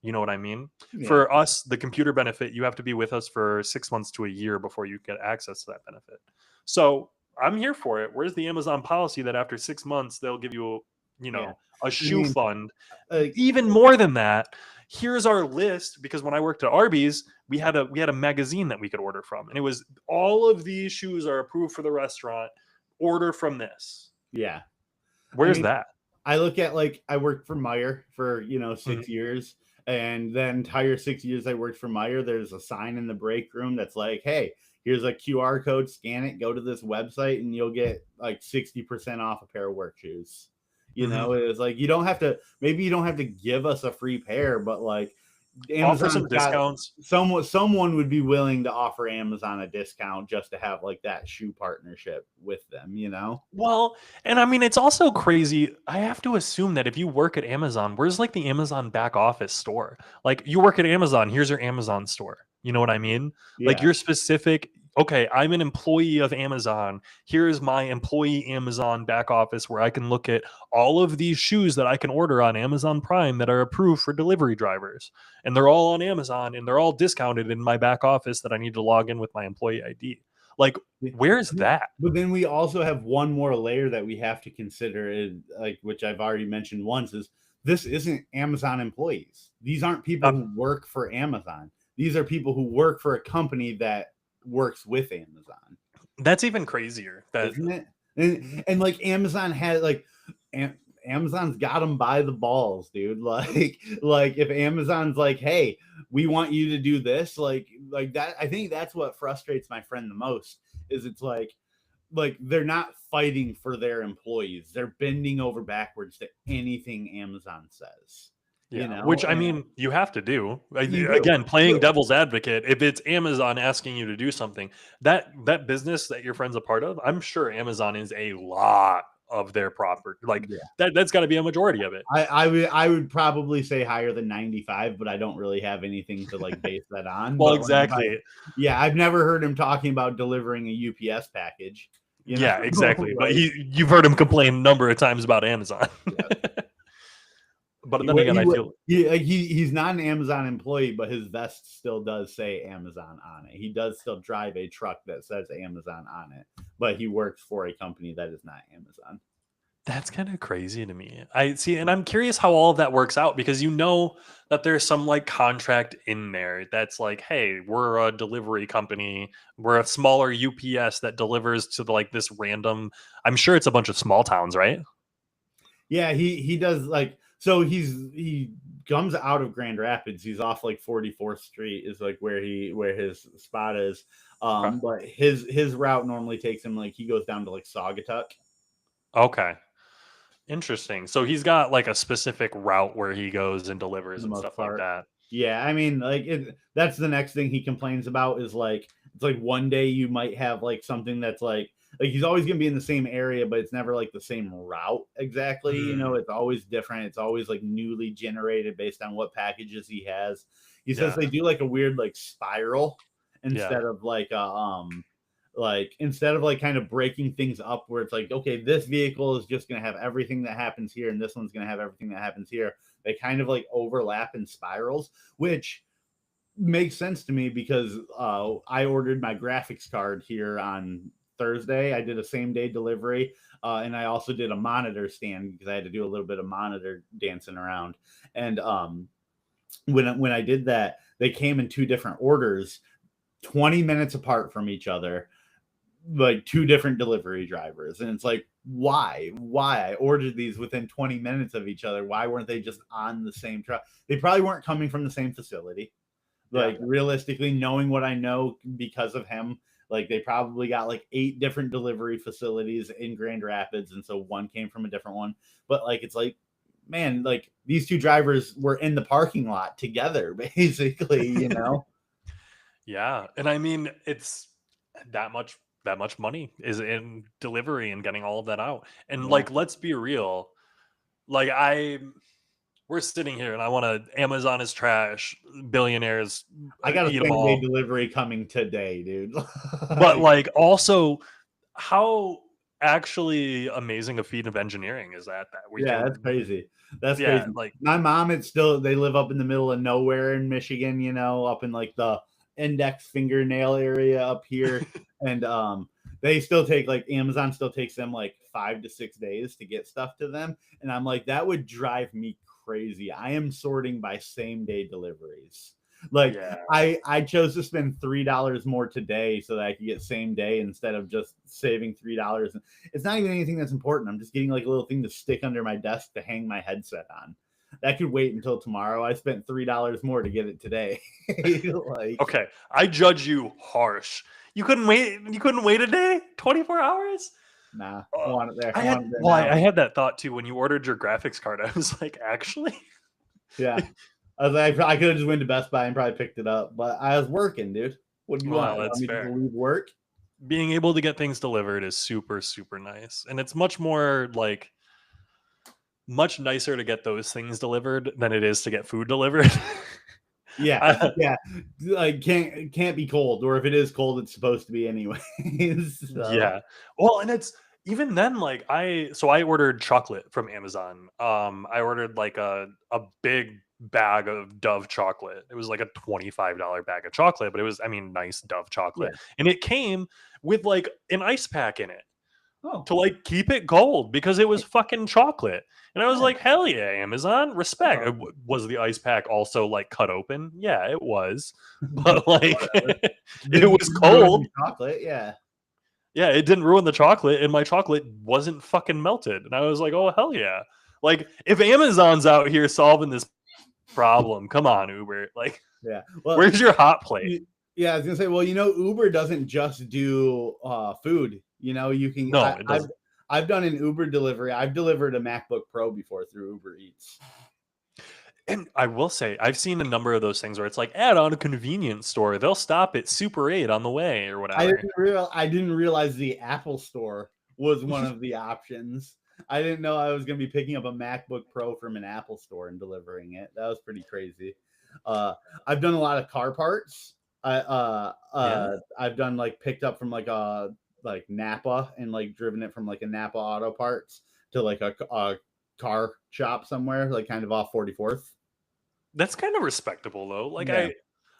You know what I mean? yeah, For us, the computer benefit, you have to be with us for 6 months to a year before you get access to that benefit. So I'm here for it. Where's the Amazon policy that after 6 months they'll give you, Yeah. a I shoe mean, fund? like, Even more than that, here's our list, because when I worked at Arby's, we had a magazine that we could order from, and it was all of these shoes are approved for the restaurant. Order from this. yeah. I Where's mean, that? I look at like I worked for Meyer for 6 Mhm. years, and the entire 6 years I worked for Meyer, there's a sign in the break room that's like, "Hey, here's a QR code. Scan it. Go to this website, and you'll get like 60% off a pair of work shoes." Mhm. It's like you don't have to. Maybe you don't have to give us a free pair, but like Offer some Amazon's got discounts. someone would be willing to offer Amazon a discount just to have like that shoe partnership with them. Well, and I mean, it's also crazy. I have to assume that if you work at Amazon, where's like the Amazon back office store? Like, you work at Amazon, here's your Amazon store. You know what I mean? Like, Yeah. you're specific. Okay, I'm an employee of Amazon. Here's my employee Amazon back office where I can look at all of these shoes that I can order on Amazon Prime that are approved for delivery drivers. And they're all on Amazon and they're all discounted in my back office that I need to log in with my employee ID. Like, where's that? But then we also have one more layer that we have to consider, like which I've already mentioned once, is this isn't Amazon employees. These aren't people Uh, who work for Amazon. These are people who work for a company that works with Amazon, that's even crazier. That isn't it? And like Amazon had like Am- Amazon's got them by the balls, dude. Like if Amazon's like, hey, we want you to do this, like that. I think that's what frustrates my friend the most. Is it's like they're not fighting for their employees. They're bending over backwards to anything Amazon says. Yeah, which I And mean, you have to do. you do. Again, playing devil's advocate, if it's Amazon asking you to do something, that business that your friend's a part of, I'm sure Amazon is a lot of their property. Like, Yeah. that's got to be a majority of it. I would probably say higher than 95, but I don't really have anything to like base that on. Well, But exactly. yeah, I've never heard him talking about delivering a UPS package. Yeah, exactly. But Like, you've heard him complain a number of times about Amazon. yeah. But He, then again, I feel he's not an Amazon employee, but his vest still does say Amazon on it. He does still drive a truck that says Amazon on it, but he works for a company that is not Amazon. that's kind of crazy to me. I see, and I'm curious how all of that works out, because that there's some like contract in there that's like, hey, we're a delivery company, we're a smaller UPS that delivers to like this random. I'm sure it's a bunch of small towns, right? Yeah, he does like so he comes out of Grand Rapids. He's off like 44th Street is like where his spot is. Okay. But his route normally takes him like he goes down to like Saugatuck Okay. Interesting. So he's got like a specific route where he goes and for delivers the and most stuff like part. that. Yeah, I mean, like that's the next thing he complains about is like it's like one day you might have like something that's like he's always gonna be in the same area, but it's never like the same route exactly. Hmm. It's always different. It's always like newly generated based on what packages he has. He says Yeah. they do like a weird like spiral Yeah. instead of like instead of like kind of breaking things up where it's like okay this vehicle is just going to have everything that happens here and this one's going to have everything that happens here. They kind of like overlap in spirals, which makes sense to me because I ordered my graphics card here on Thursday. I did a same day delivery, and I also did a monitor stand because I had to do a little bit of monitor dancing around. And when I did that, they came in two different orders, 20 minutes apart from each other, like two different delivery drivers. And it's like, why I ordered these within 20 minutes of each other? Why weren't they just on the same truck? They probably weren't coming from the same facility. Yeah. Like realistically, knowing what I know because of him, like they probably got like 8 different delivery facilities in Grand Rapids, and so one came from a different one. But like it's like, man, like these two drivers were in the parking lot together, basically. Yeah, and I mean, it's that much money is in delivery and getting all of that out. And Yeah. like, let's be real. Like, we're sitting here and I want to Amazon is trash, billionaires I got a eat them same day all. delivery coming today, dude. But Like, like, also, how actually amazing a feat of engineering is that we yeah, that's can, crazy. That's yeah, crazy. like, My mom, it's still they live up in the middle of nowhere in Michigan, up in like the index fingernail area up here. And they still take like Amazon still takes them like 5 to 6 days to get stuff to them. And I'm like, that would drive me crazy. I am sorting by same day deliveries. Like Yeah. I chose to spend $3 more today so that I could get same day instead of just saving $3. It's not even anything that's important. I'm just getting like a little thing to stick under my desk to hang my headset on. That could wait until tomorrow. I spent $3 more to get it today. Like, Okay, I judge you harsh. You couldn't wait. You couldn't wait a day, 24 hours. nah, I Uh, want it there. I I want had it there well, I, now. I had that thought too when you ordered your graphics card. I was like, actually, Yeah. I was like, I could have just went to Best Buy and probably picked it up, but I was working, dude. What do you well, want? Want that's me to fair. leave work? Being able to get things delivered is super, super nice, and it's much more like much nicer to get those things delivered than it is to get food delivered. Yeah, I, yeah. Like can't be cold, or if it is cold, it's supposed to be anyways. So Yeah. Well, and it's even then like I ordered chocolate from Amazon. I ordered like a big bag of Dove chocolate. It was like a $25 bag of chocolate, but it was, I mean, nice Dove chocolate. yeah. And it came with like an ice pack in it Oh, to like keep it cold because it was nice. fucking chocolate. And I was Yeah. like, hell yeah, Amazon, respect. Oh, Was the ice pack also like cut open? Yeah, it was. But like whatever. it Didn't was ruin the cold. chocolate. Yeah. Yeah, it didn't ruin the chocolate, and my chocolate wasn't fucking melted. And I was like, oh, hell yeah. Like, if Amazon's out here solving this problem, come on, Uber. Like, Yeah. Well, where's your hot plate? yeah, I was gonna say, well, Uber doesn't just do food. You can No, it doesn't. I've done an Uber delivery. I've delivered a MacBook Pro before through Uber Eats. And I will say, I've seen a number of those things where it's like, add on a convenience store. They'll stop at Super 8 on the way or whatever. I didn't realize the Apple Store was one of the options. I didn't know I was gonna be picking up a MacBook Pro from an Apple Store and delivering it. That was pretty crazy. Uh, I've done a lot of car parts. Yeah. I've done like picked up from like Napa and like driven it from like a Napa Auto Parts to like a car shop somewhere, like kind of off 44th. That's kind of respectable, though. Like, Yeah,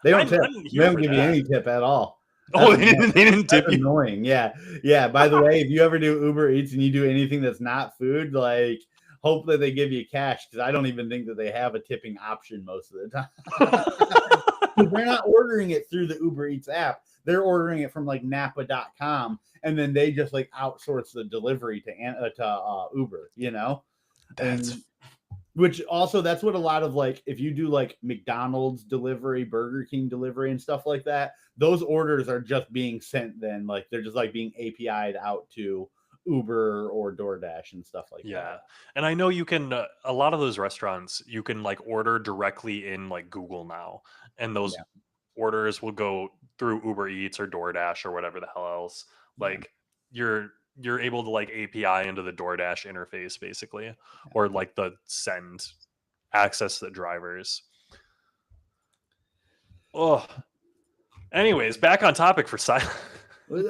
they don't tip. I'm They here don't for give you that. any tip at all. That's Oh, annoying. they didn't That's tip you. annoying. Yeah, yeah. By the way, if you ever do Uber Eats and you do anything that's not food, like hopefully they give you cash because I don't even think that they have a tipping option most of the time. They're not ordering it through the Uber Eats app. They're ordering it from like Napa.com, and then they just like outsource the delivery to Uber. That's And which also that's what a lot of like if you do like McDonald's delivery, Burger King delivery, and stuff like that, those orders are just being sent. Then like they're just like being API'd out to Uber or DoorDash and stuff like Yeah. that. And I know you can a lot of those restaurants you can like order directly in like Google now, and those Yeah, orders will go through Uber Eats or DoorDash or whatever the hell else. yeah, Like you're able to like API into the DoorDash interface basically, yeah. or like the send access the drivers. Oh, anyways, back on topic for side.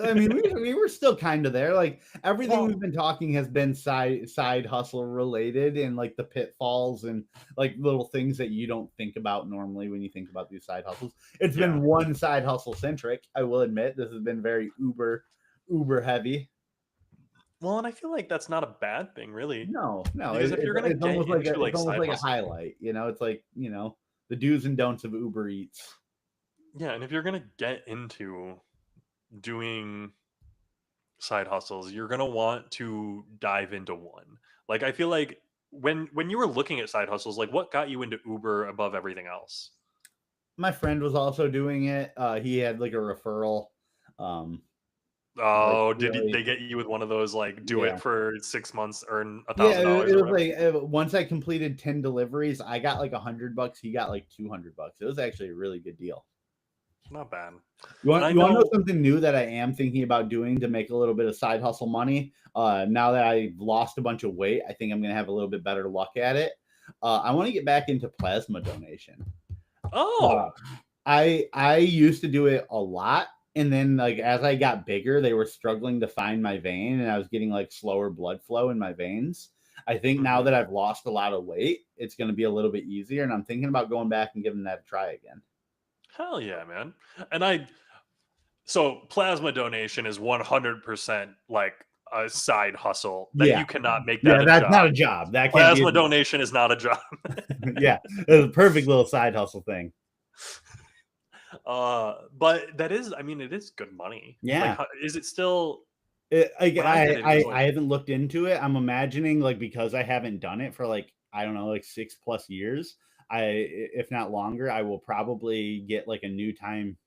I mean, we were still kind of there. Like everything Well, we've been talking has been side hustle related, and like the pitfalls and like little things that you don't think about normally when you think about these side hustles. It's yeah. been one side hustle centric. I will admit this has been very Uber heavy. Well, and I feel like that's not a bad thing, really, No, because if you're gonna it's get almost like into it's like almost side like a hustle, highlight. It's like the do's and don'ts of Uber Eats. yeah, and if you're gonna get into doing side hustles, you're gonna want to dive into one. Like I feel like when you were looking at side hustles, like what got you into Uber above everything else? My friend was also doing it. He had like a referral. Um, like Oh, really, they get you with one of those like do yeah. it for 6 months, earn a Yeah, thousand it, dollars it or was whatever? like once I completed 10 deliveries, I got like $100. He got like $200. It was actually a really good deal. Not bad. You And want I you want to know know, something new that I am thinking about doing to make a little bit of side hustle money? Now that I've lost a bunch of weight, I think I'm gonna have a little bit better luck at it. I want to get back into plasma donation. Uh, oh, I used to do it a lot, and then like as I got bigger, they were struggling to find my vein, and I was getting like slower blood flow in my veins. I think now mhm. that I've lost a lot of weight, it's going to be a little bit easier, and I'm thinking about going back and giving that a try again. Hell yeah, man. And I So plasma donation is 100% like a side hustle that Yeah. you cannot make that Yeah, a that's not job. a job. That can't be a Plasma job. donation is not a job. Yeah, it's a perfect little side hustle thing. But that is, I mean, it is good money. Like, Yeah. is it still? Like When I did it, it was I like, haven't looked into it. I'm imagining like because I haven't done it for like I don't know like 6+ years. If not longer, I will probably get like a new time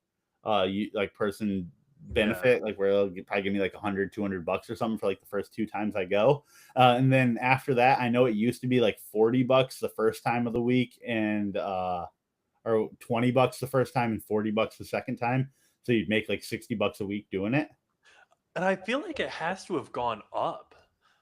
like person yeah. benefit like where they'll probably give me like 100 $200 or something for like the first 2 times I go, and then after that I know it used to be like $40 the first time of the week and or $20 the first time and $40 the second time, so you'd make like $60 a week doing it. And I feel like it has to have gone up.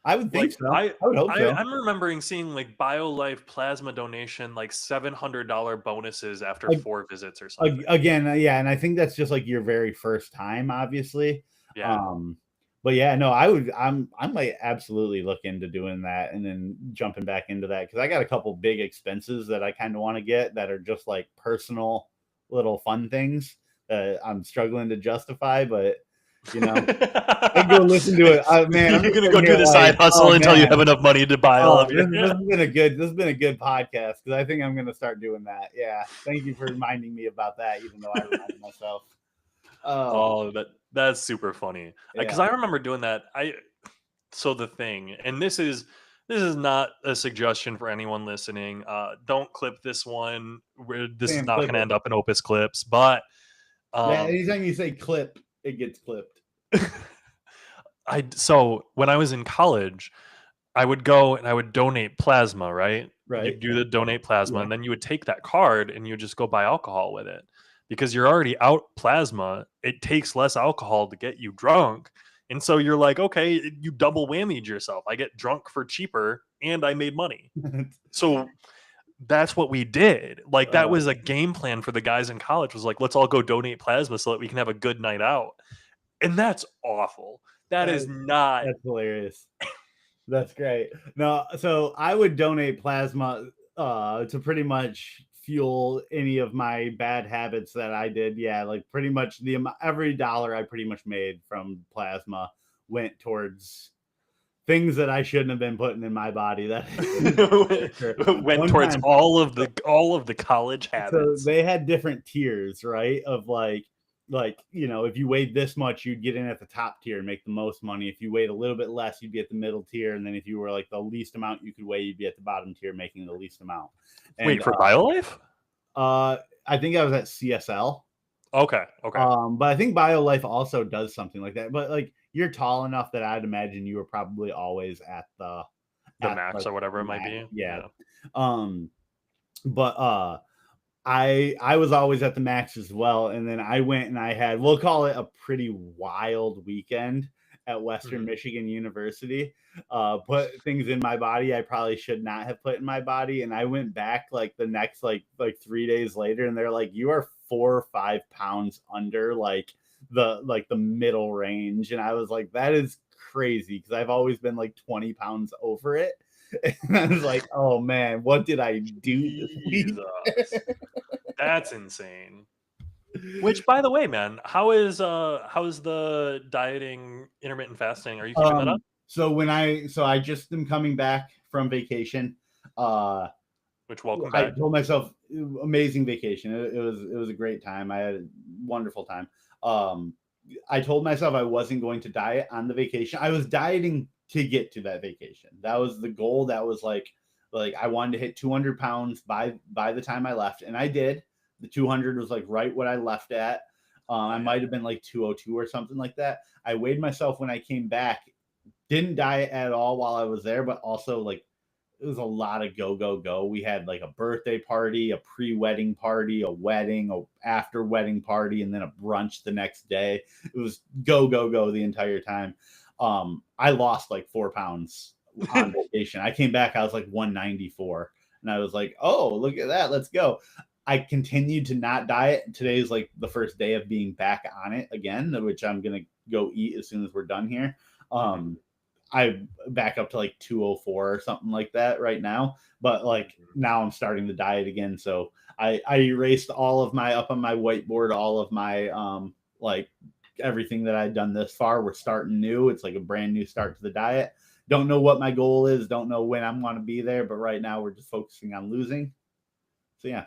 I would think Like so. I would hope so. I'm remembering seeing like BioLife plasma donation like $700 bonuses after Ag- 4 visits or something. Again, yeah, and I think that's just like your very first time, obviously. Yeah. Um, but yeah, no, I might absolutely look into doing that and then jumping back into that because I got a couple big expenses that I kind of want to get that are just like personal little fun things that I'm struggling to justify, but you know, I can go listen to it. Man, I'm You're just gonna go sitting do here the like, side oh hustle until you have man, enough money to buy all oh, of your. this has been a good podcast because I think I'm gonna start doing that. Yeah, thank you for reminding me about that, even though I reminded myself. Oh, Oh, that's super funny. Because yeah. I remember doing that. So the thing, and this is not a suggestion for anyone listening. Don't clip this one. This is Sam, not clip going to it. end up in Opus clips, but Yeah, um, anytime you say clip, it gets clipped. so when I was in college, I would go and I would donate plasma. Right, you Right? do the donate plasma, Yeah. and then you would take that card and you would just go buy alcohol with it because you're already out plasma. It takes less alcohol to get you drunk. And so you're like, okay, you double whammied yourself. I get drunk for cheaper and I made money. So that's what we did. Like that uh, was a game plan for the guys in college was like, let's all go donate plasma so that we can have a good night out. And that's awful. That that, is not. that's hilarious. That's great. No, so I would donate plasma to pretty much fuel any of my bad habits that I did. Yeah, like pretty much every dollar I pretty much made from plasma went towards things that I shouldn't have been putting in my body. That for sure. Went One towards time, all of the college so habits. they had different tiers, right? Of like if you weighed this much, you'd get in at the top tier and make the most money. If you weighed a little bit less, you'd be at the middle tier, and then if you were like the least amount you could weigh, you'd be at the bottom tier, making the least amount. And Wait, for BioLife? I think I was at CSL. Okay, okay. But I think BioLife also does something like that. But like you're tall enough that I'd imagine you were probably always at the The max like or whatever the it might max. be. Yeah. Yeah. Um, but I was always at the max as well, and then I went and I had we'll call it a pretty wild weekend at Western Mhm. Michigan University. Put things in my body I probably should not have put in my body, and I went back like the next like 3 days later, and they're like, "You are 4 or 5 pounds under like the middle range," and I was like, "That is crazy," because I've always been like 20 pounds over it. And I was like, "Oh man, what did I do this week?" Jesus. That's insane. Which, by the way, man, how's the dieting, intermittent fasting? Are you keeping that up? So I just am coming back from vacation. Uh, Which, welcome I back. told myself amazing vacation. It was a great time. I had a wonderful time. Um, I told myself I wasn't going to diet on the vacation. I was dieting to get to that vacation. That was the goal. That was like I wanted to hit 200 pounds by the time I left, and I did. The 200 was like right what I left at. I might have been like 202 or something like that. I weighed myself when I came back. Didn't diet at all while I was there, but also like it was a lot of go go go. We had like a birthday party, a pre-wedding party, a wedding, a after wedding party, and then a brunch the next day. It was go go go the entire time. I lost like 4 pounds on vacation. I came back, I was like 194, and I was like, oh, look at that, let's go. I continued to not diet. Today's like the first day of being back on it again, which I'm gonna go eat as soon as we're done here. Mhm, I back up to like 204 or something like that right now. But like mhm. now I'm starting the diet again. So I erased all of my up on my whiteboard, all of my like everything that I've done this far. We're starting new. It's like a brand new start to the diet. Don't know what my goal is. Don't know when I'm going to be there. But right now we're just focusing on losing. So yeah.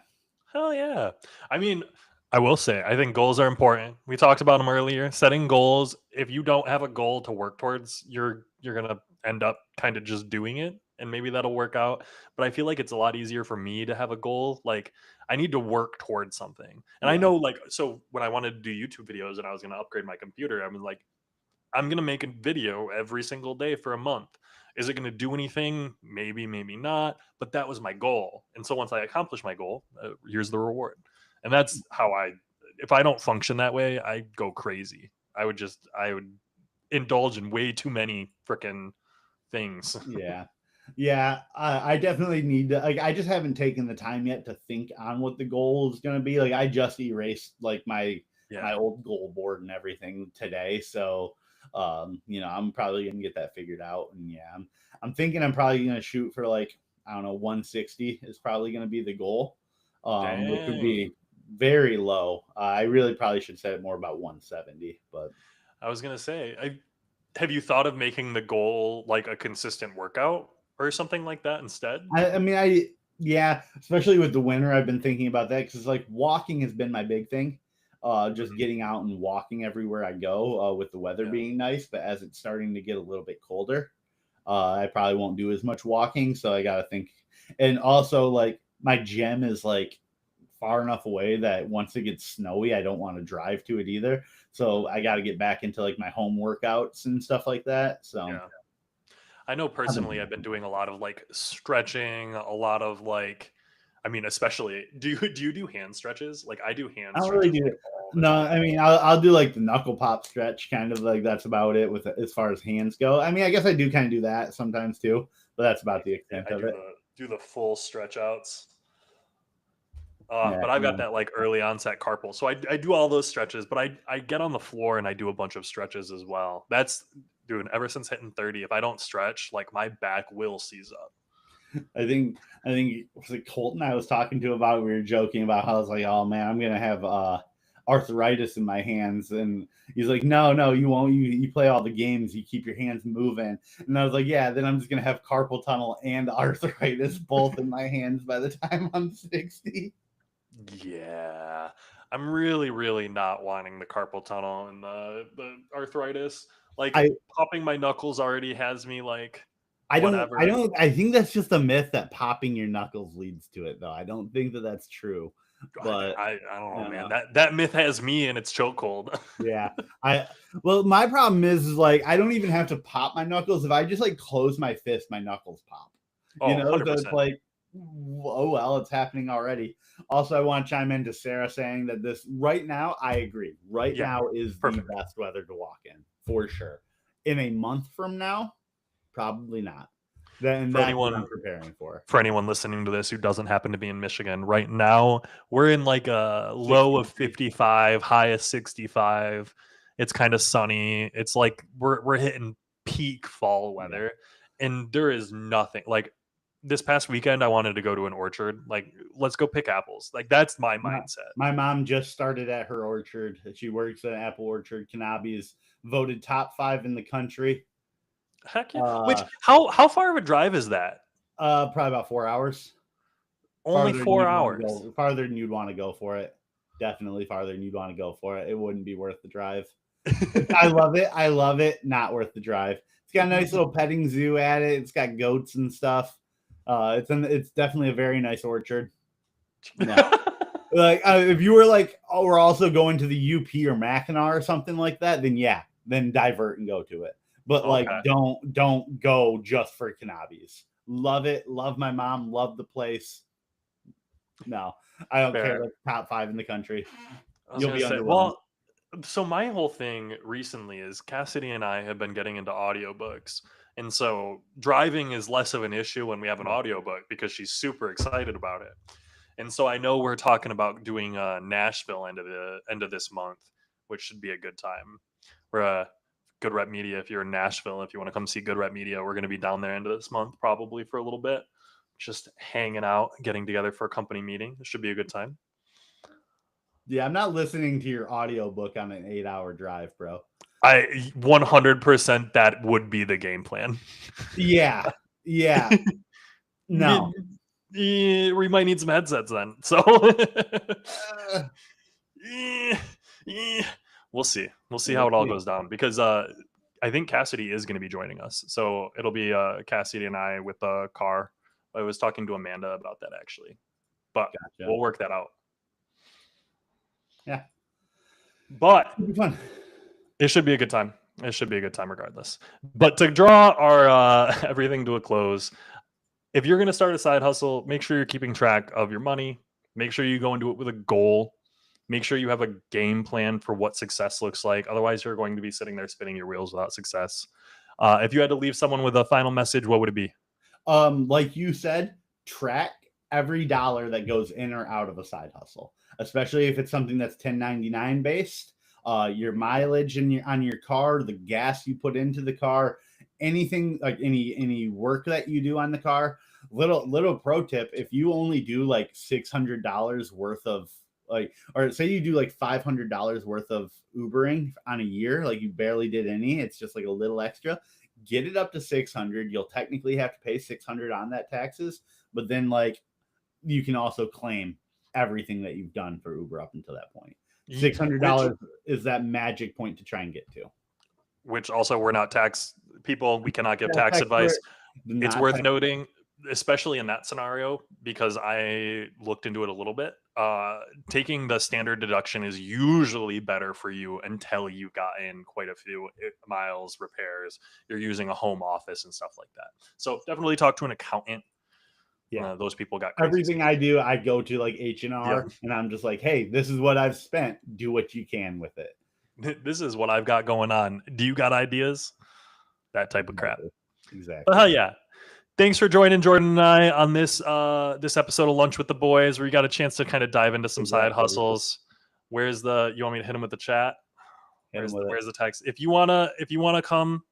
Hell yeah. I mean, I will say, I think goals are important. We talked about them earlier. Setting goals, if you don't have a goal to work towards, you're going to end up kind of just doing it, and maybe that'll work out. But I feel like it's a lot easier for me to have a goal. Like I need to work towards something. And I Yeah. know like so when I wanted to do YouTube videos and I was going to upgrade my computer, I was like I'm going to make a video every single day for a month. Is it going to do anything? Maybe, maybe not. But that was my goal. And so once I accomplish my goal, here's the reward. And that's how if I don't function that way, I go crazy. I would indulge in way too many freaking things. Yeah. Yeah, I definitely need to. Like, I just haven't taken the time yet to think on what the goal is going to be. Like, I just erased like my Yeah. old goal board and everything today, so I'm probably going to get that figured out. And yeah, I'm thinking I'm probably going to shoot for like I don't know 160 is probably going to be the goal, which would Dang. be very low. I really probably should set it more about 170, but I was going to say, have you thought of making the goal like a consistent workout or something like that instead? I mean, yeah, especially with the winter, I've been thinking about that because like walking has been my big thing. Just Mhm. getting out and walking everywhere I go, with the weather Yeah. being nice. But as it's starting to get a little bit colder, I probably won't do as much walking. So I got to think. And also, like my gym is like far enough away that once it gets snowy, I don't want to drive to it either. So I got to get back into like my home workouts and stuff like that. So Yeah. I know I've been personally I've been doing a lot of like stretching, a lot of like I mean, especially do you do hand stretches? Like I do I hand don't really stretches do like it. all the No, time. I mean, I'll do like the knuckle pop stretch, kind of like that's about it with as far as hands go. I mean, I guess I do kind of do that sometimes too, but that's about the Yeah, extent I of it. do the full stretch outs. Yeah, But I've got that like early onset carpal. So I do all those stretches, but I get on the floor and I do a bunch of stretches as well. That's dude, ever since hitting 30, if I don't stretch, like my back will seize up. I think was it Colton I was talking to about. We were joking about how I was like, oh man, I'm gonna have arthritis in my hands, and he's like, no, you won't. You play all the games, you keep your hands moving, and I was like, yeah, then I'm just gonna have carpal tunnel and arthritis both in my hands by the time I'm 60. Yeah. I'm really, really not wanting the carpal tunnel and the arthritis. Like I popping my knuckles already has me like I don't. I whatever. don't. I think that's just a myth that popping your knuckles leads to it, though. I don't think that that's true. But I don't know, man. uh, That myth has me in its chokehold. yeah, I. Well, my problem is like I don't even have to pop my knuckles. If I just like close my fist, my knuckles pop. Oh, So it's 100%. like, oh well, it's happening already. Also, I want to chime in to Sarah saying that this right now, I agree. Right Yeah, now is the perfect. best weather to walk in for sure. In a month from now, probably not. Then For that's what anyone I'm preparing for. for anyone listening to this who doesn't happen to be in Michigan right now, we're in like a low of 63. 55, high of 65. It's kind of sunny. It's like we're hitting peak fall Yeah. weather and there is nothing like this past weekend I wanted to go to an orchard. Like let's go pick apples. Like that's my My, mindset. my mom just started at her orchard. She works at an apple orchard. Kanabe is voted top 5 in the country. Heck yeah. Which Uh, how far of a drive is that? Probably about 4 hours. Only Farther than 4 you'd want to hours. go. Farther than you'd want to go for it. Definitely farther than you'd want to go for it. It wouldn't be worth the drive. I love it. I love it. Not worth the drive. It's got a nice little petting zoo at it. It's got goats and stuff. It's definitely a very nice orchard. No, like if you were like, oh, we're also going to the UP or Mackinac or something like that, then yeah, then divert and go to it. But like, Okay, don't go just for cannabis. Love it. Love my mom. Love the place. No, I don't care. fair. That's top 5 in the country. I was You'll gonna be say, underwhelmed. well, so my whole thing recently is Cassidy and I have been getting into audiobooks. And so driving is less of an issue when we have an Yeah. audiobook because she's super excited about it. And so I know we're talking about doing Nashville end of this month, which should be a good time. We're Good Rep Media. If you're in Nashville, if you want to come see Good Rep Media, we're going to be down there end of this month probably for a little bit, just hanging out, getting together for a company meeting. It should be a good time. Yeah, I'm not listening to your audiobook on an 8-hour drive, bro. I 100% that would be the game plan. Yeah. Yeah. No. We might need some headsets then. So Uh, we'll see. We'll see how we'll it all see. goes down because I think Cassidy is going to be joining us. So it'll be Cassidy and I with a car. I was talking to Amanda about that actually, but Gotcha. we'll work that out. Yeah. But It'll be fun. it should be a good time. It should be a good time regardless. But to draw our everything to a close, if you're going to start a side hustle, make sure you're keeping track of your money. Make sure you go into it with a goal. Make sure you have a game plan for what success looks like. Otherwise, you're going to be sitting there spinning your wheels without success. If you had to leave someone with a final message, what would it be? Like you said, track every dollar that goes in or out of a side hustle, especially if it's something that's 1099 based. Your mileage on your car, the gas you put into the car, anything like any work that you do on the car. Little pro tip: if you only do like $600 worth of or say you do like $500 worth of Ubering on a year, like you barely did any, it's just like a little extra. Get it up to 600. You'll technically have to pay 600 on that taxes, but then like you can also claim everything that you've done for Uber up until that point. $600 is that magic point to try and get to. Which also, we're not tax people. We cannot give tax advice. It's worth noting, especially in that scenario, because I looked into it a little bit. Taking the standard deduction is usually better for you until you got in quite a few miles, repairs. You're using a home office and stuff like that. So definitely talk to an accountant. Yeah, those people got crazy. Everything I do, I go to like H&R, and I'm just like, hey, this is what I've spent. Do what you can with it. This is what I've got going on. Do you got ideas? That type of crap. Exactly. But hell yeah. Thanks for joining Jordan and I on this this episode of Lunch with the Boys, where you got a chance to kind of dive into some side hustles. Where's the? You want me to hit him with the chat? Where's the text? If you wanna come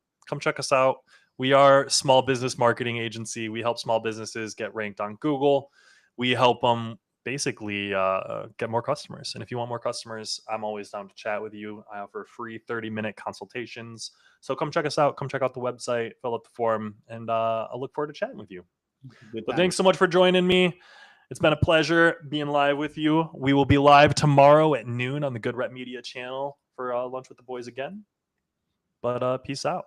check us out. We are a small business marketing agency. We help small businesses get ranked on Google. We help them basically get more customers. And if you want more customers, I'm always down to chat with you. I offer free 30-minute consultations. So come check us out. Come check out the website, fill out the form, and I'll look forward to chatting with you. But thanks so much for joining me. It's been a pleasure being live with you. We will be live tomorrow at noon on the Good Rep Media channel for Lunch with the Boys again. But peace out.